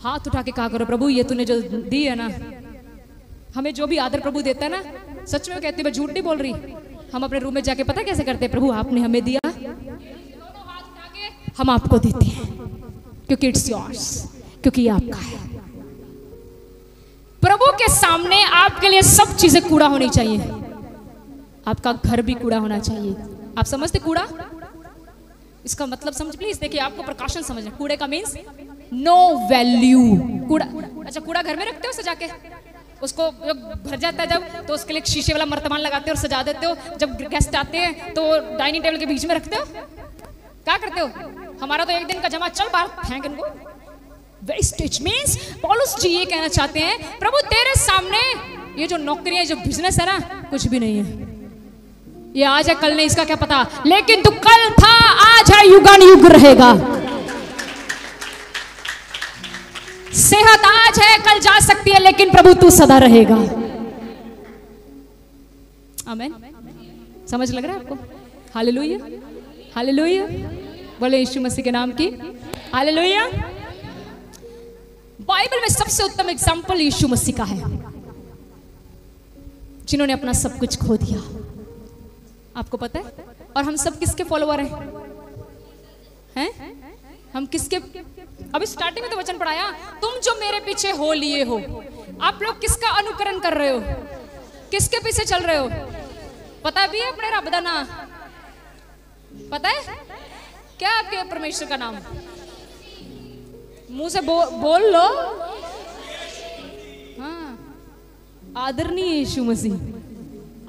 हाथ उठा के कहा करो, प्रभु ये तूने जो दी है ना, हमें जो भी आदर प्रभु देता है ना, सच में कहते, मैं झूठ नहीं बोल रही। हम अपने रूम में जाके पता कैसे करते हैं? प्रभु आपने हमें दिया, दोनों हाथ उठा के हम आपको देते हैं, क्योंकि इट्स योर्स, क्योंकि ये आपका है। प्रभु के सामने आपके लिए सब चीजें कूड़ा होनी चाहिए। आपका घर भी कूड़ा होना चाहिए। आप समझते कूड़ा? इसका मतलब समझ प्लीज। देखिए, आपको प्रकाशन समझना। कूड़े का मीन्स नो वैल्यू। कूड़ा, अच्छा कूड़ा घर में रखते हो सजा के? उसको जब भर जाता है जब, तो उसके लिए शीशे वाला मर्तमान लगाते हो और सजा देते हो। जब गेस्ट आते हैं तो डाइनिंग टेबल के बीच में रखते हो। क्या करते हो? हमारा तो एक दिन का जमा, चल बाहर फेंक इनको। वेस्टेज मीन्स पौलुस जी ये कहना चाहते हैं, प्रभु तेरे सामने ये जो नौकरियां, जो बिजनेस है ना, कुछ भी नहीं है। ये आज है, कल नहीं, इसका क्या पता, लेकिन तू कल था, आज है, युगानुयुग रहेगा। सेहत आज है, कल जा सकती है, लेकिन प्रभु तू सदा रहेगा। आमीन। समझ लग रहा है आपको? Hallelujah, hallelujah. बोले यीशु मसीह के नाम की हालेलुया। बाइबल में सबसे उत्तम एग्जाम्पल यीशु मसीह का है, जिन्होंने अपना सब कुछ खो दिया। आपको पता है? और हम सब किसके फॉलोअर हैं? हम किसके? अभी स्टार्टिंग में तो वचन पढ़ाया, तुम जो मेरे पीछे हो लिए हो। आप लोग किसका अनुकरण कर रहे हो? किसके पीछे चल रहे हो? पता भी है अपने रब दा नाम? पता है क्या आपके परमेश्वर का नाम? मुंह से बोल लो। हाँ, आदरणीय यीशु मसीह।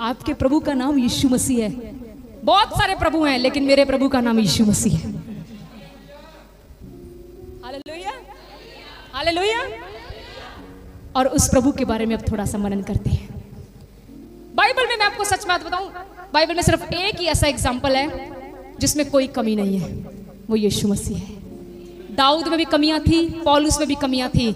आपके प्रभु का नाम यीशु मसीह है। बहुत सारे प्रभु हैं, लेकिन मेरे प्रभु का नाम यीशु मसीह है। Hallelujah, hallelujah. और उस प्रभु के बारे में अब थोड़ा सा मनन करते हैं। बाइबल में मैं आपको सच बात बताऊं, बाइबल में सिर्फ एक ही ऐसा एग्जाम्पल है जिसमें कोई कमी नहीं है, वो यीशु मसीह है। दाऊद में भी कमियां थी, पौलुस में भी कमियां थी,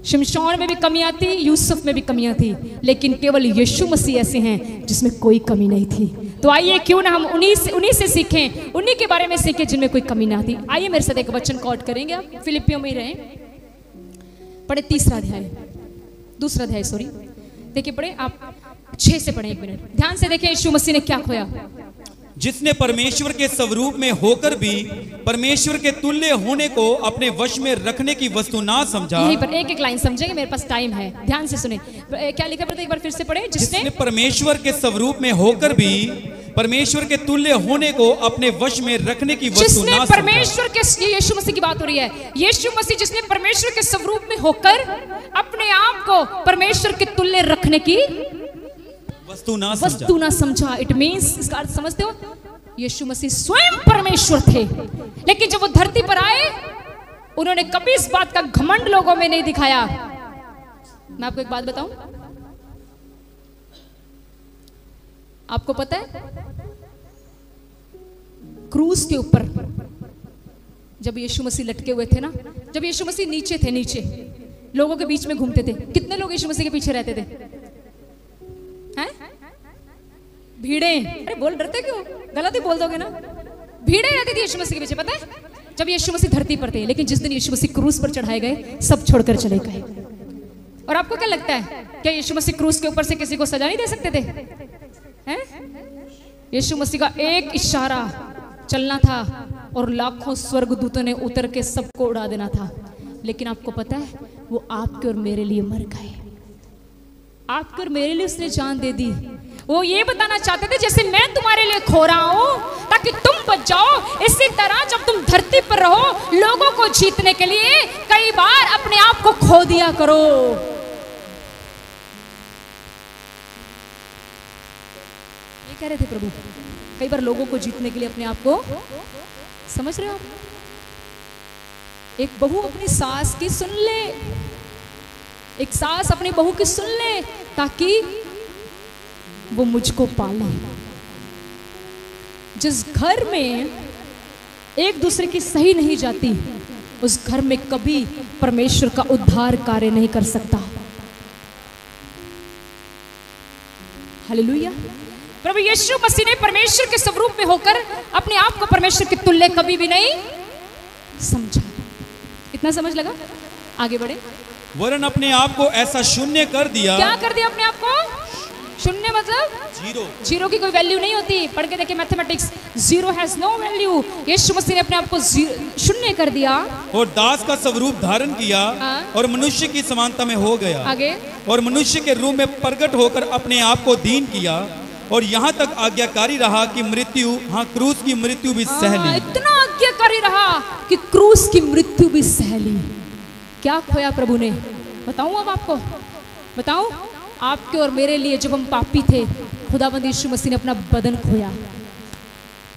शिमशोन में भी कमियां थी, यूसुफ में भी कमियां थी, लेकिन केवल यीशु मसीह ऐसे हैं जिसमें कोई कमी नहीं थी। तो आइए क्यों ना हम उन्हीं से सीखें, उन्हीं के बारे में सीखें जिनमें कोई कमी ना थी। आइए मेरे साथ एक वचन कोट करेंगे, आप फिलिपियों में ही रहें, पढ़े दूसरा अध्याय सॉरी, देखिए पढ़े आप 6 से पढ़े, 1 मिनट ध्यान से देखें। यीशु मसीह ने क्या खोया? जिसने परमेश्वर के स्वरूप में होकर भी परमेश्वर के तुल्य होने को अपने वश में रखने की वस्तु ना समझा। यहीं पर एक लाइन समझेंगे, मेरे पास टाइम है, ध्यान से सुने। क्या लिखा पढ़ते एक बार फिर से पढ़े। जिसने परमेश्वर के स्वरूप में होकर भी परमेश्वर के तुल्य होने को अपने वश में रखने की वस्तु ना समझा। परमेश्वर के, यीशु मसीह की बात हो रही है, यीशु मसीह जिसने परमेश्वर के स्वरूप में होकर अपने आप को परमेश्वर के तुल्य रखने की वस्तु ना समझा। इट मींस, इसका अर्थ समझते हो? यीशु मसीह स्वयं परमेश्वर थे, लेकिन जब वो धरती पर आए उन्होंने कभी इस बात का घमंड लोगों में नहीं दिखाया। मैं आपको एक बात बताऊं, आपको पता है क्रूस के ऊपर जब यीशु मसीह लटके हुए थे ना, जब यीशु मसीह नीचे थे, नीचे लोगों के बीच में घूमते थे, कितने लोग यीशु मसीह के पीछे रहते थे? हैं? भीड़े। अरे बोल, डरते क्यों? गलत ही बोल दोगे ना। भीड़े रहती थी यीशु मसीह के पीछे, पता है? जब यीशु मसीह धरती पर थे, लेकिन जिस दिन यीशु मसीह क्रूस पर चढ़ाए गए, सब छोड़कर चले गए। और आपको क्या लगता है, क्या यीशु मसीह क्रूस के ऊपर से किसी को सजा नहीं दे सकते थे? हैं? यीशु मसीह का एक इशारा चलना था और लाखों स्वर्गदूतों ने उतर के सबको उड़ा देना था। लेकिन आपको पता है, वो आपके और मेरे लिए मर गए, आपके और मेरे लिए उसने जान दे दी। वो ये बताना चाहते थे, जैसे मैं तुम्हारे लिए खो रहा हूं ताकि तुम बच जाओ, इसी तरह जब तुम धरती पर रहो, लोगों को जीतने के लिए कई बार अपने आप को खो दिया करो। ये कह रहे थे प्रभु, कई बार लोगों को जीतने के लिए अपने आप को, समझ रहे हो आप? एक बहू अपनी सास की सुन ले, एक सास अपनी बहू की सुन ले, ताकि वो मुझको पाले। जिस घर में एक दूसरे की सही नहीं जाती, उस घर में कभी परमेश्वर का उद्धार कार्य नहीं कर सकता। हालेलुया। प्रभु यीशु मसीह ने परमेश्वर के स्वरूप में होकर अपने आप को परमेश्वर के तुल्य कभी भी नहीं समझा। इतना समझ लगा? आगे बढ़े। वरन अपने आप को ऐसा शून्य कर दिया। क्या कर दिया अपने आप को? शून्य मतलब जीरो की कोई वैल्यू नहीं होती। पढ़ के देखिए mathematics, zero has no value. Yeshu Masih ने अपने आप को शून्य कर दिया और दास का स्वरूप धारण किया और मनुष्य की समानता में हो गया। आगे। और मनुष्य के रूप में प्रकट होकर अपने आप को दीन किया और यहाँ तक आज्ञाकारी रहा कि मृत्यु, हाँ क्रूस की मृत्यु भी सह ली। इतना आज्ञाकारी रहा कि क्रूस की मृत्यु भी सह ली। क्या खोया प्रभु ने? बताऊं अब आपको, बताऊं? आपके और मेरे लिए जब हम पापी थे, खुदावंद यीशु मसीह ने अपना बदन खोया।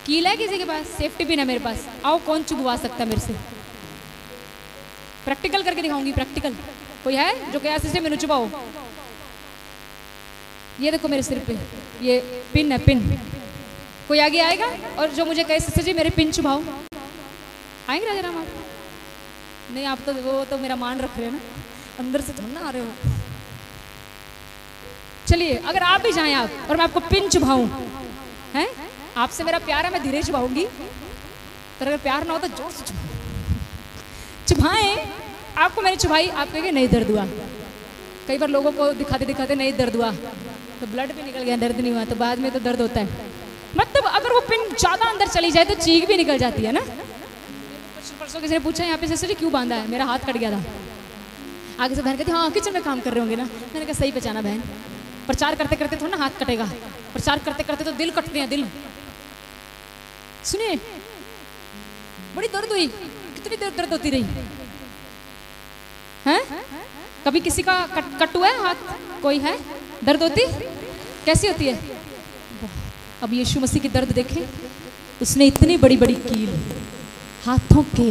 कील है किसी के पास? सेफ्टी पिन है मेरे पास। आओ, कौन चुभवा सकता है मेरे से? प्रैक्टिकल करके दिखाऊंगी। प्रैक्टिकल कोई है जो कहे ऐसे मैंने चुभाओ? ये देखो मेरे सिर पे ये पिन है, पिन। कोई आगे आएगा और जो मुझे कहे सिस्टर जी मेरे पिन चुभाओ? आएंगे राजा राम? आप नहीं, आप तो वो तो मेरा मान रख रहे हो ना, अंदर से थोड़ा आ रहे हो। चलिए, अगर आप भी जाएं आप और मैं आपको पिन चुभाऊं, हैं? आपसे मेरा प्यार है, मैं धीरे चुभाऊंगी। तो अगर प्यार ना हो तो जोर से चुभाएं। आपको मैंने चुभाई, आप कहेंगे नहीं दर्द हुआ। कई बार लोगों को दिखाते दिखाते नहीं दर्द हुआ, तो ब्लड भी निकल गया, दर्द नहीं हुआ, तो बाद में तो दर्द होता है। मतलब अगर वो पिन ज्यादा अंदर चली जाए तो चीख भी निकल जाती है ना। परसों किसी ने पूछा यहाँ पे सिस्टर जी क्यों बांधा है? मेरा हाथ कट गया था। आगे से बहन कहती हाँ किचन में काम कर रहे होंगे ना। मैंने कहा सही पहचाना बहन, प्रचार करते करते थोड़ा ना हाथ कटेगा, प्रचार करते करते तो दिल कटते हैं, दिल। सुनिए, बड़ी दर्द हुई। कितनी देर दर्द होती रही हैं? कभी किसी का कट हुआ है हाथ? कोई है? दर्द होती? कैसी होती है? अब यीशु मसीह की दर्द देखें। उसने इतनी बड़ी बड़ी कील हाथों के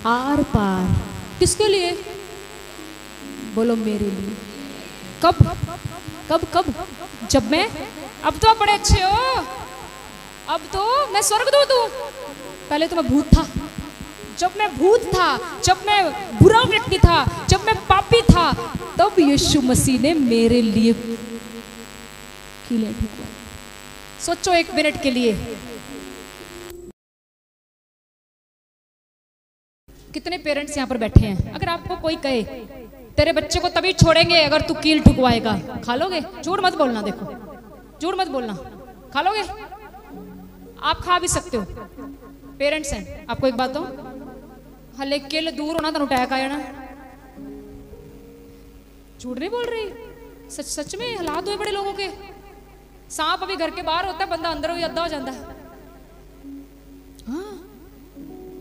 आर पार, किसके लिए? बोलो मेरे लिए। कब कब कब? जब मैं, अब तो आप बड़े अच्छे हो, अब तो मैं स्वर्गदूत हूं, पहले तो मैं भूत था। जब मैं भूत था, जब मैं बुरा व्यक्ति था, जब मैं पापी था, तब यीशु मसीह ने मेरे लिए कीलें ठुकवाई। सोचो एक मिनट के लिए, कितने पेरेंट्स यहाँ पर बैठे हैं, अगर आपको कोई कहे तेरे बच्चे को तभी छोड़ेंगे अगर तू कील ठुकवाएगा, खा लोगे? झूठ मत बोलना, देखो झूठ मत बोलना, खा लोगे? आप खा भी सकते हो, पेरेंट्स हैं। आपको एक बात हो, हले किल दूर होना तो अटैक आया ना। झूठ नहीं बोल रही, सच सच में हालात हुए बड़े लोगों के। सांप अभी घर के बाहर होता है, बंदा अंदर ही अद्धा हो जाता है। हाँ,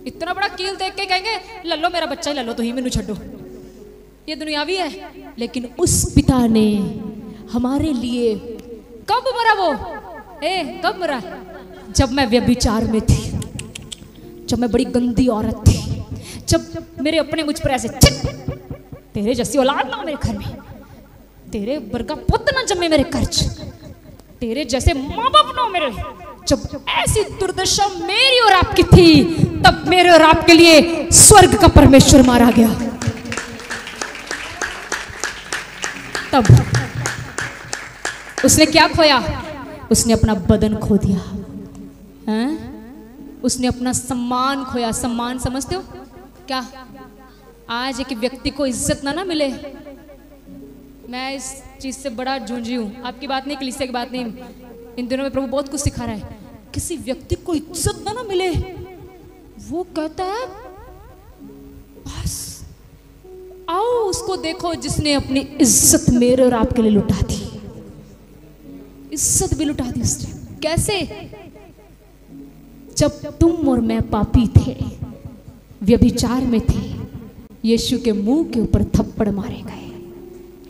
इतना बड़ा कील देख के कहेंगे लल्लो मेरा बच्चा ही लल्लो, तो ही मैनू छड्डो। ये दुनियावी है, लेकिन उस पिता ने हमारे लिए कब मरा वो? कब मरा? जब मैं व्यभिचार में थी, जब मैं बड़ी गंदी औरत थी, जब मेरे अपने मुझ पर ऐसे तेरे जैसी औलाद ना मेरे घर में, तेरे वर्गा पुत्र ना जन्मे मेरे घर, तेरे जैसे माँ बाप ना मेरे। जब ऐसी दुर्दशा मेरी और आपकी थी, तब मेरे और आपके लिए स्वर्ग का परमेश्वर मारा गया। तब उसने क्या खोया? उसने अपना बदन खो दिया, हैं? उसने अपना सम्मान खोया। सम्मान समझते हो क्या? आज एक व्यक्ति को इज्जत ना मिले, मैं इस चीज से बड़ा झुंझी हूं। आपकी बात नहीं, कलीसिया की बात नहीं, इन दिनों में प्रभु बहुत कुछ सिखा रहा है। किसी व्यक्ति को इज्जत ना मिले, वो कहता है बस आओ उसको देखो जिसने अपनी इज्जत मेरे और आपके लिए लुटा दी। इज्जत भी लुटा दी उसने। कैसे? जब तुम और मैं पापी थे, व्यभिचार में थे, यीशु के मुंह के ऊपर थप्पड़ मारे गए।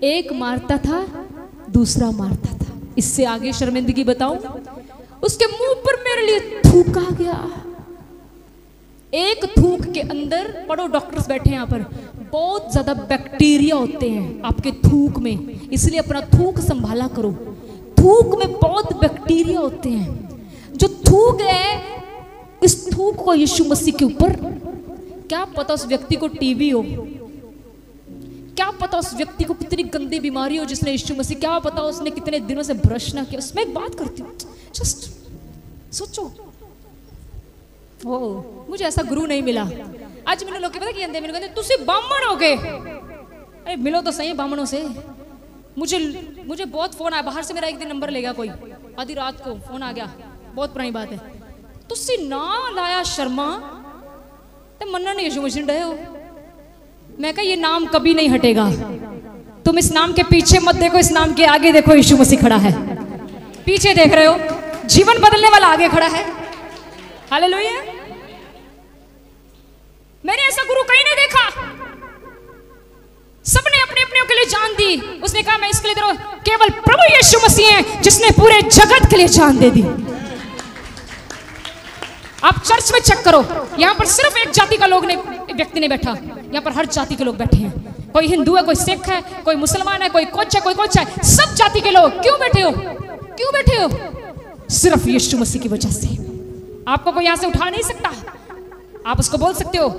एक मारता था, दूसरा मारता था। इससे आगे शर्मिंदगी बताऊं? उसके मुंह पर मेरे लिए थूका गया। एक थूक के अंदर, पढ़ो डॉक्टर्स बैठे हैं यहाँ पर, बहुत ज्यादा बैक्टीरिया होते हैं आपके थूक में, इसलिए अपना थूक संभाला करो। थूक में बहुत बैक्टीरिया होते हैं। जो थूक है, इस थूक को यीशु मसीह के ऊपर, क्या पता उस व्यक्ति को टीबी हो, क्या पता उस व्यक्ति को कितनी गंदी बीमारी हो जिसने यीशु मसीह, क्या पता उसने कितने दिनों से ब्रश ना किया। उसमें एक बात करती हूँ, जस्ट सोचो। ओ, मुझे ऐसा गुरु नहीं मिला। आज मैंने लोग पता क्या कहते, तुसी बामण हो गए। अरे मिलो तो सही बामणों से। मुझे बहुत फोन आया बाहर से, मेरा एक दिन नंबर ले गया कोई, आधी रात को फोन आ गया, बहुत पुरानी बात है। तुसी ना लाया शर्मा ते मन्ना नहीं यीशु मसीह डे हो। मैं कहा ये नाम कभी नहीं हटेगा, तुम इस नाम के पीछे मत देखो, इस नाम के आगे देखो, यीशु मसीह खड़ा है। पीछे देख रहे हो, जीवन बदलने वाला आगे खड़ा है। हालेलुया। मैंने ऐसा गुरु कहीं नहीं देखा। सबने अपने अपने के लिए जान दी। उसने कहा मैं इसके लिए दे रहा हूं, केवल प्रभु यीशु मसीह है जिसने पूरे जगत के लिए जान दे दी। आप चर्च में चेक करो, यहां पर सिर्फ एक जाति का व्यक्ति नहीं बैठा, यहां पर हर जाति के लोग बैठे हैं। कोई हिंदू है, कोई सिख है, कोई मुसलमान है, कोई कुछ है, कोई कुछ है, सब जाति के लोग। क्यों बैठे हो? क्यों बैठे हो? सिर्फ यीशु मसीह की वजह से। आपको कोई यहां से उठा नहीं सकता। आप उसको बोल सकते हो,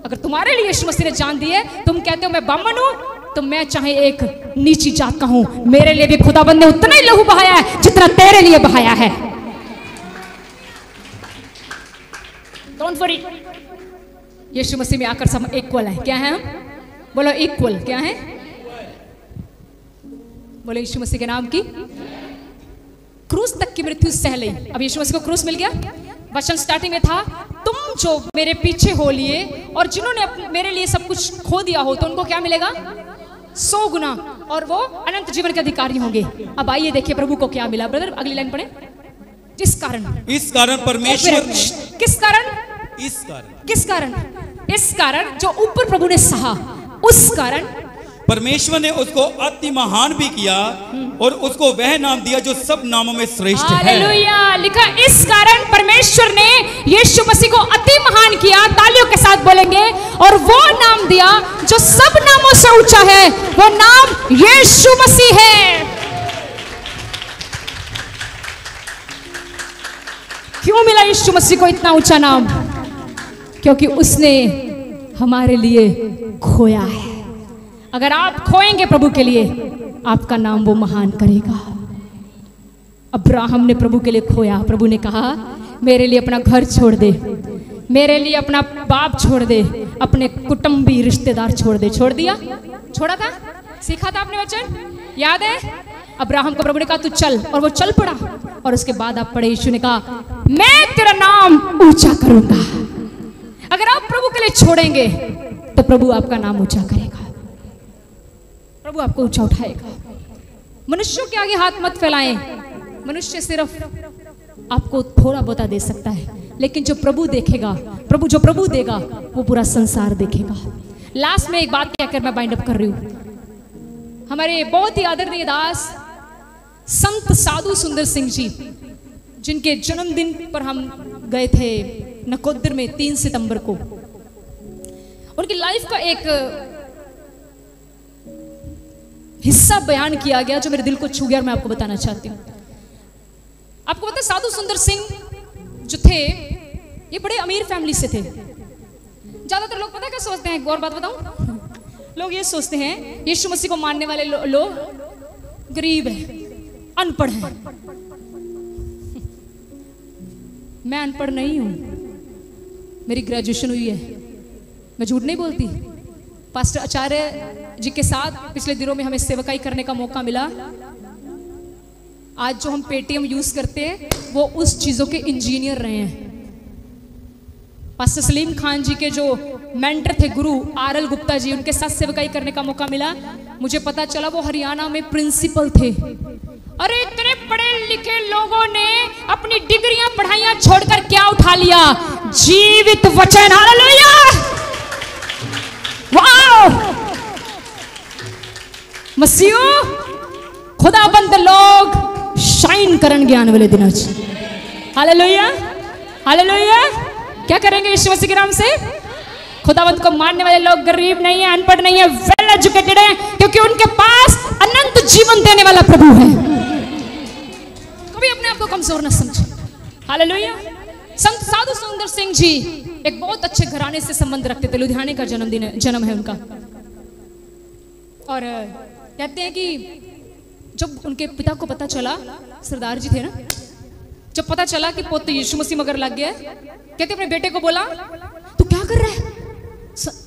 अगर तुम्हारे लिए यीशु मसीह ने जान दी है, तुम कहते हो मैं ब्राह्मण हूं, तो मैं चाहे एक नीची जात का हूं, मेरे लिए भी खुदाबंद ने उतना ही लहू बहाया है जितना तेरे लिए बहाया है। डोंट वरी, यीशु मसीह में आकर सब इक्वल है। क्या है हम? बोलो इक्वल। क्या है? बोलो यीशु मसीह के नाम की। क्रूस तक की मृत्यु सह ली। अब यीशु मसीह को क्रूस मिल गया। वचन स्टार्टिंग में था, तुम जो मेरे पीछे हो लिए और जिन्होंने मेरे लिए सब कुछ खो दिया हो, तो उनको क्या मिलेगा? 100 गुना, और वो अनंत जीवन के अधिकारी होंगे। अब आइए देखिए प्रभु को क्या मिला। ब्रदर अगली लाइन पढ़े। जिस कारण, इस कारण परमेश्वर ने, किस कारण? इस कारण, किस कारण? इस कारण जो ऊपर प्रभु ने सहा, उस कारण परमेश्वर ने उसको अति महान भी किया और उसको वह नाम दिया जो सब नामों में श्रेष्ठ है। हालेलुया। लिखा इस कारण परमेश्वर ने यीशु मसीह को अति महान किया, तालियों के साथ बोलेंगे, और वो नाम दिया जो सब नामों से ऊंचा है, वो नाम यीशु मसीह है। क्यों मिला यीशु मसीह को इतना ऊंचा नाम? क्योंकि उसने हमारे लिए खोया है। अगर आप खोएंगे प्रभु के लिए, आपका नाम वो महान करेगा। अब्राहम ने प्रभु के लिए खोया। प्रभु ने कहा मेरे लिए अपना घर छोड़ दे, मेरे लिए अपना बाप छोड़ दे, अपने कुटुंबी रिश्तेदार छोड़ दे। छोड़ दिया, छोड़ा था, सीखा था आपने वचन, याद है? अब्राहम को प्रभु ने कहा तू चल, और वो चल पड़ा। और उसके बाद आप पढ़े, यीशु ने कहा मैं तेरा नाम ऊंचा करूंगा। अगर आप प्रभु के लिए छोड़ेंगे तो प्रभु आपका नाम ऊंचा करेगा, प्रभु आपको ऊंचा उठाएगा। मनुष्यों के आगे हाथ मत फैलाएं। मनुष्य सिर्फ आपको थोड़ा बहुत दे सकता है, लेकिन जो प्रभु देखेगा, जो प्रभु देगा वो पूरा संसार देखेगा। लास्ट में एक बात कहकर मैं बाइंड अप कर रही हूं। हमारे बहुत ही आदरणीय दास संत साधु सुंदर सिंह जी, जिनके जन्मदिन पर हम गए थे नकोदर में 3 सितंबर को, उनकी लाइफ का एक हिस्सा बयान किया गया जो मेरे दिल को छू गया और मैं आपको बताना चाहती हूँ। आपको पता है साधु सुंदर सिंह जो थे, ये बड़े अमीर फैमिली से थे। ज्यादातर लोग पता है क्या सोचते हैं, एक और बात बताऊं, लोग ये सोचते हैं यीशु मसीह को मानने वाले लोग गरीब हैं, अनपढ़ हैं। मैं अनपढ़ नहीं हूं, मेरी ग्रेजुएशन हुई है, मैं झूठ नहीं बोलती। पास्टर आचार्य जी के साथ पिछले दिनों में हमें सेवकाई करने का मौका मिला। आज जो हम पेटीएम यूज करते हैं वो उस चीजों के इंजीनियर रहे हैं। पास्टर सलीम खान जी के जो मेंटर थे गुरु आरएल गुप्ता जी, उनके साथ सेवकाई करने का मौका मिला। मुझे पता चला वो हरियाणा में प्रिंसिपल थे। अरे इतने पढ़े लिखे लोगों ने अपनी डिग्रियां पढ़ाइयां छोड़कर क्या उठा लिया? जीवित वचन। हालेलुया, वाह। मसीहो खुदाबंद लोग शाइन करन ज्ञान वाले दिनों च। Hallelujah, hallelujah. क्या करेंगे यीशु मसीह के नाम से? खुदावंत को मानने वाले लोग गरीब नहीं है, अनपढ़ नहीं है, वेल एजुकेटेड है, क्योंकि उनके पास अनंत जीवन देने वाला प्रभु है। कभी अपने आप को कमजोर न समझे। हालेलुया। संत साधु सुंदर सिंह जी एक बहुत अच्छे घराने से संबंध रखते थे। लुधियाने का जन्म है उनका। और कहते हैं कि जब उनके पिता को पता चला, सरदार जी थे ना, जब पता चला कि पुत्र यीशु मसीह मगर लग गया, कहते अपने बेटे को बोला तू क्या कर रहा है,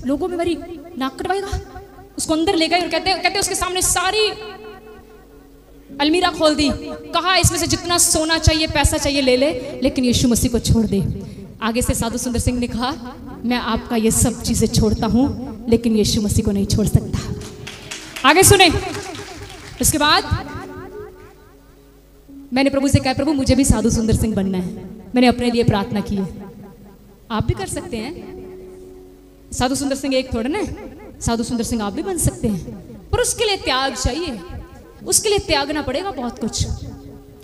लोगों में मेरी नाक कटवाएगा। उसको अंदर ले गए और कहते उसके सामने सारी अलमीरा खोल दी। कहा इसमें से जितना सोना चाहिए, पैसा चाहिए ले ले, लेकिन यीशु मसीह को छोड़ दे। आगे से साधु सुंदर सिंह ने कहा मैं आपका ये सब चीजें छोड़ता हूं, लेकिन यीशु मसीह को नहीं छोड़ सकता। आगे सुने। उसके बाद मैंने प्रभु से कहा प्रभु मुझे भी साधु सुंदर सिंह बनना है। मैंने अपने लिए प्रार्थना की है। आप भी कर सकते हैं। साधु सुंदर सिंह एक थोड़ा ना, साधु सुंदर सिंह आप भी बन सकते हैं, पर उसके लिए त्याग चाहिए, उसके लिए त्यागना पड़ेगा बहुत कुछ।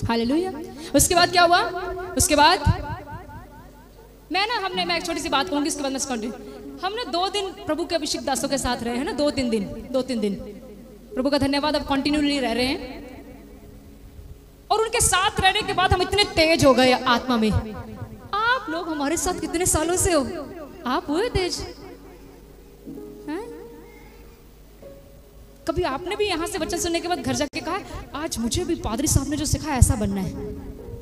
हालेलुया। उसके बाद क्या हुआ? उसके बाद मैं एक छोटी सी बात कहूंगी, उसके बाद मैं कंटिन्यू। हमने 2 दिन प्रभु के अभिषेक दासों के साथ रहे हैं ना, 2-3 दिन। प्रभु का धन्यवाद, अब कंटिन्यूली रह रहे हैं। और उनके साथ रहने के बाद हम इतने तेज हो गए आत्मा में। आप लोग हमारे साथ कितने सालों से हो? आप हुए तेज? हैं? कभी आपने भी यहाँ से वचन सुनने के बाद घर जाके कहा आज मुझे भी पादरी साहब ने जो सिखाया ऐसा बनना है?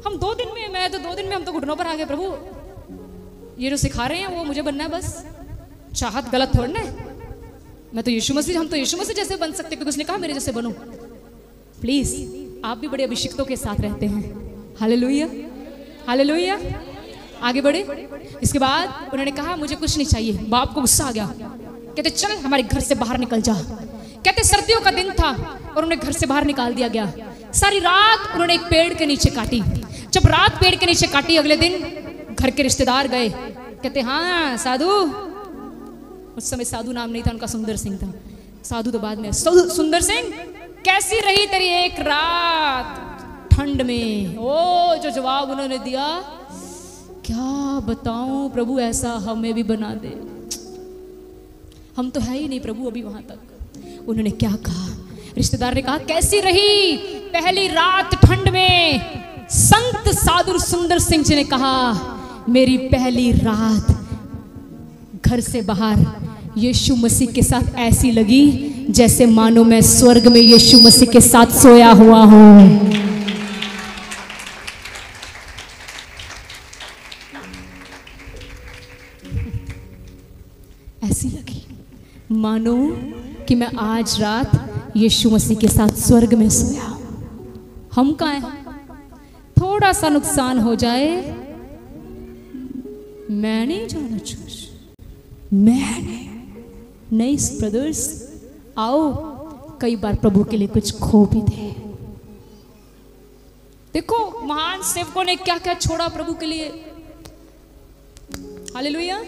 हम 2 दिन में हम तो घुटनों पर आ गए, प्रभु ये जो सिखा रहे हैं वो मुझे बनना है बस। चाहत गलत थोड़ा ना है। हम तो यीशु मसीह जैसे बन सकते, क्योंकि उसने कहा मेरे जैसे बनो। प्लीज आप भी बड़े अभिषिक्तों के साथ रहते हैं। Hallelujah, hallelujah. आगे बढ़े। इसके बाद उन्होंने कहा मुझे कुछ नहीं चाहिए। बाप को गुस्सा आ गया, कहते चल हमारे घर से बाहर निकल जा। कहते सर्दियों का दिन था और उन्हें घर से बाहर निकाल दिया गया। सारी रात उन्होंने एक पेड़ के नीचे काटी। जब रात पेड़ के नीचे काटी, अगले दिन घर के रिश्तेदार गए। कहते हाँ साधु, उस समय साधु नाम नहीं था उनका, सुंदर सिंह था। साधु तो बाद में। सुंदर सिंह कैसी रही तेरी एक रात ठंड में? ओ जो जवाब उन्होंने दिया, क्या बताऊं प्रभु, ऐसा हमें भी बना दे। हम तो है ही नहीं प्रभु अभी वहां तक। उन्होंने क्या कहा? रिश्तेदार ने कहा कैसी रही पहली रात ठंड में? संत साधु सुंदर सिंह जी ने कहा मेरी पहली रात घर से बाहर यीशु मसीह के साथ ऐसी लगी जैसे मानो मैं स्वर्ग में यीशु मसीह के साथ सोया हुआ हूं। ऐसी लगी मानो कि मैं आज रात यीशु मसीह के साथ स्वर्ग में सोया हूं। हम कहाँ हैं? थोड़ा सा नुकसान हो जाए मैं नहीं जाना चाहती, मैं नहीं ब्रदर्स, आओ कई बार प्रभु के लिए कुछ खो भी दे। देखो महान सेवकों ने क्या क्या छोड़ा प्रभु के लिए। हालेलुया।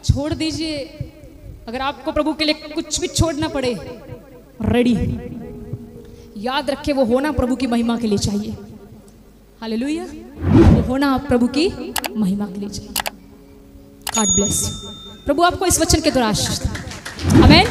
छोड़ दीजिए, अगर आपको प्रभु के लिए कुछ भी छोड़ना पड़े, रेडी। याद रखे वो होना प्रभु की महिमा के लिए चाहिए। हालेलुया। वो होना प्रभु की महिमा के लिए चाहिए। God bless you. प्रभु आपको इस वचन के द्वारा आशीष दे। आमीन।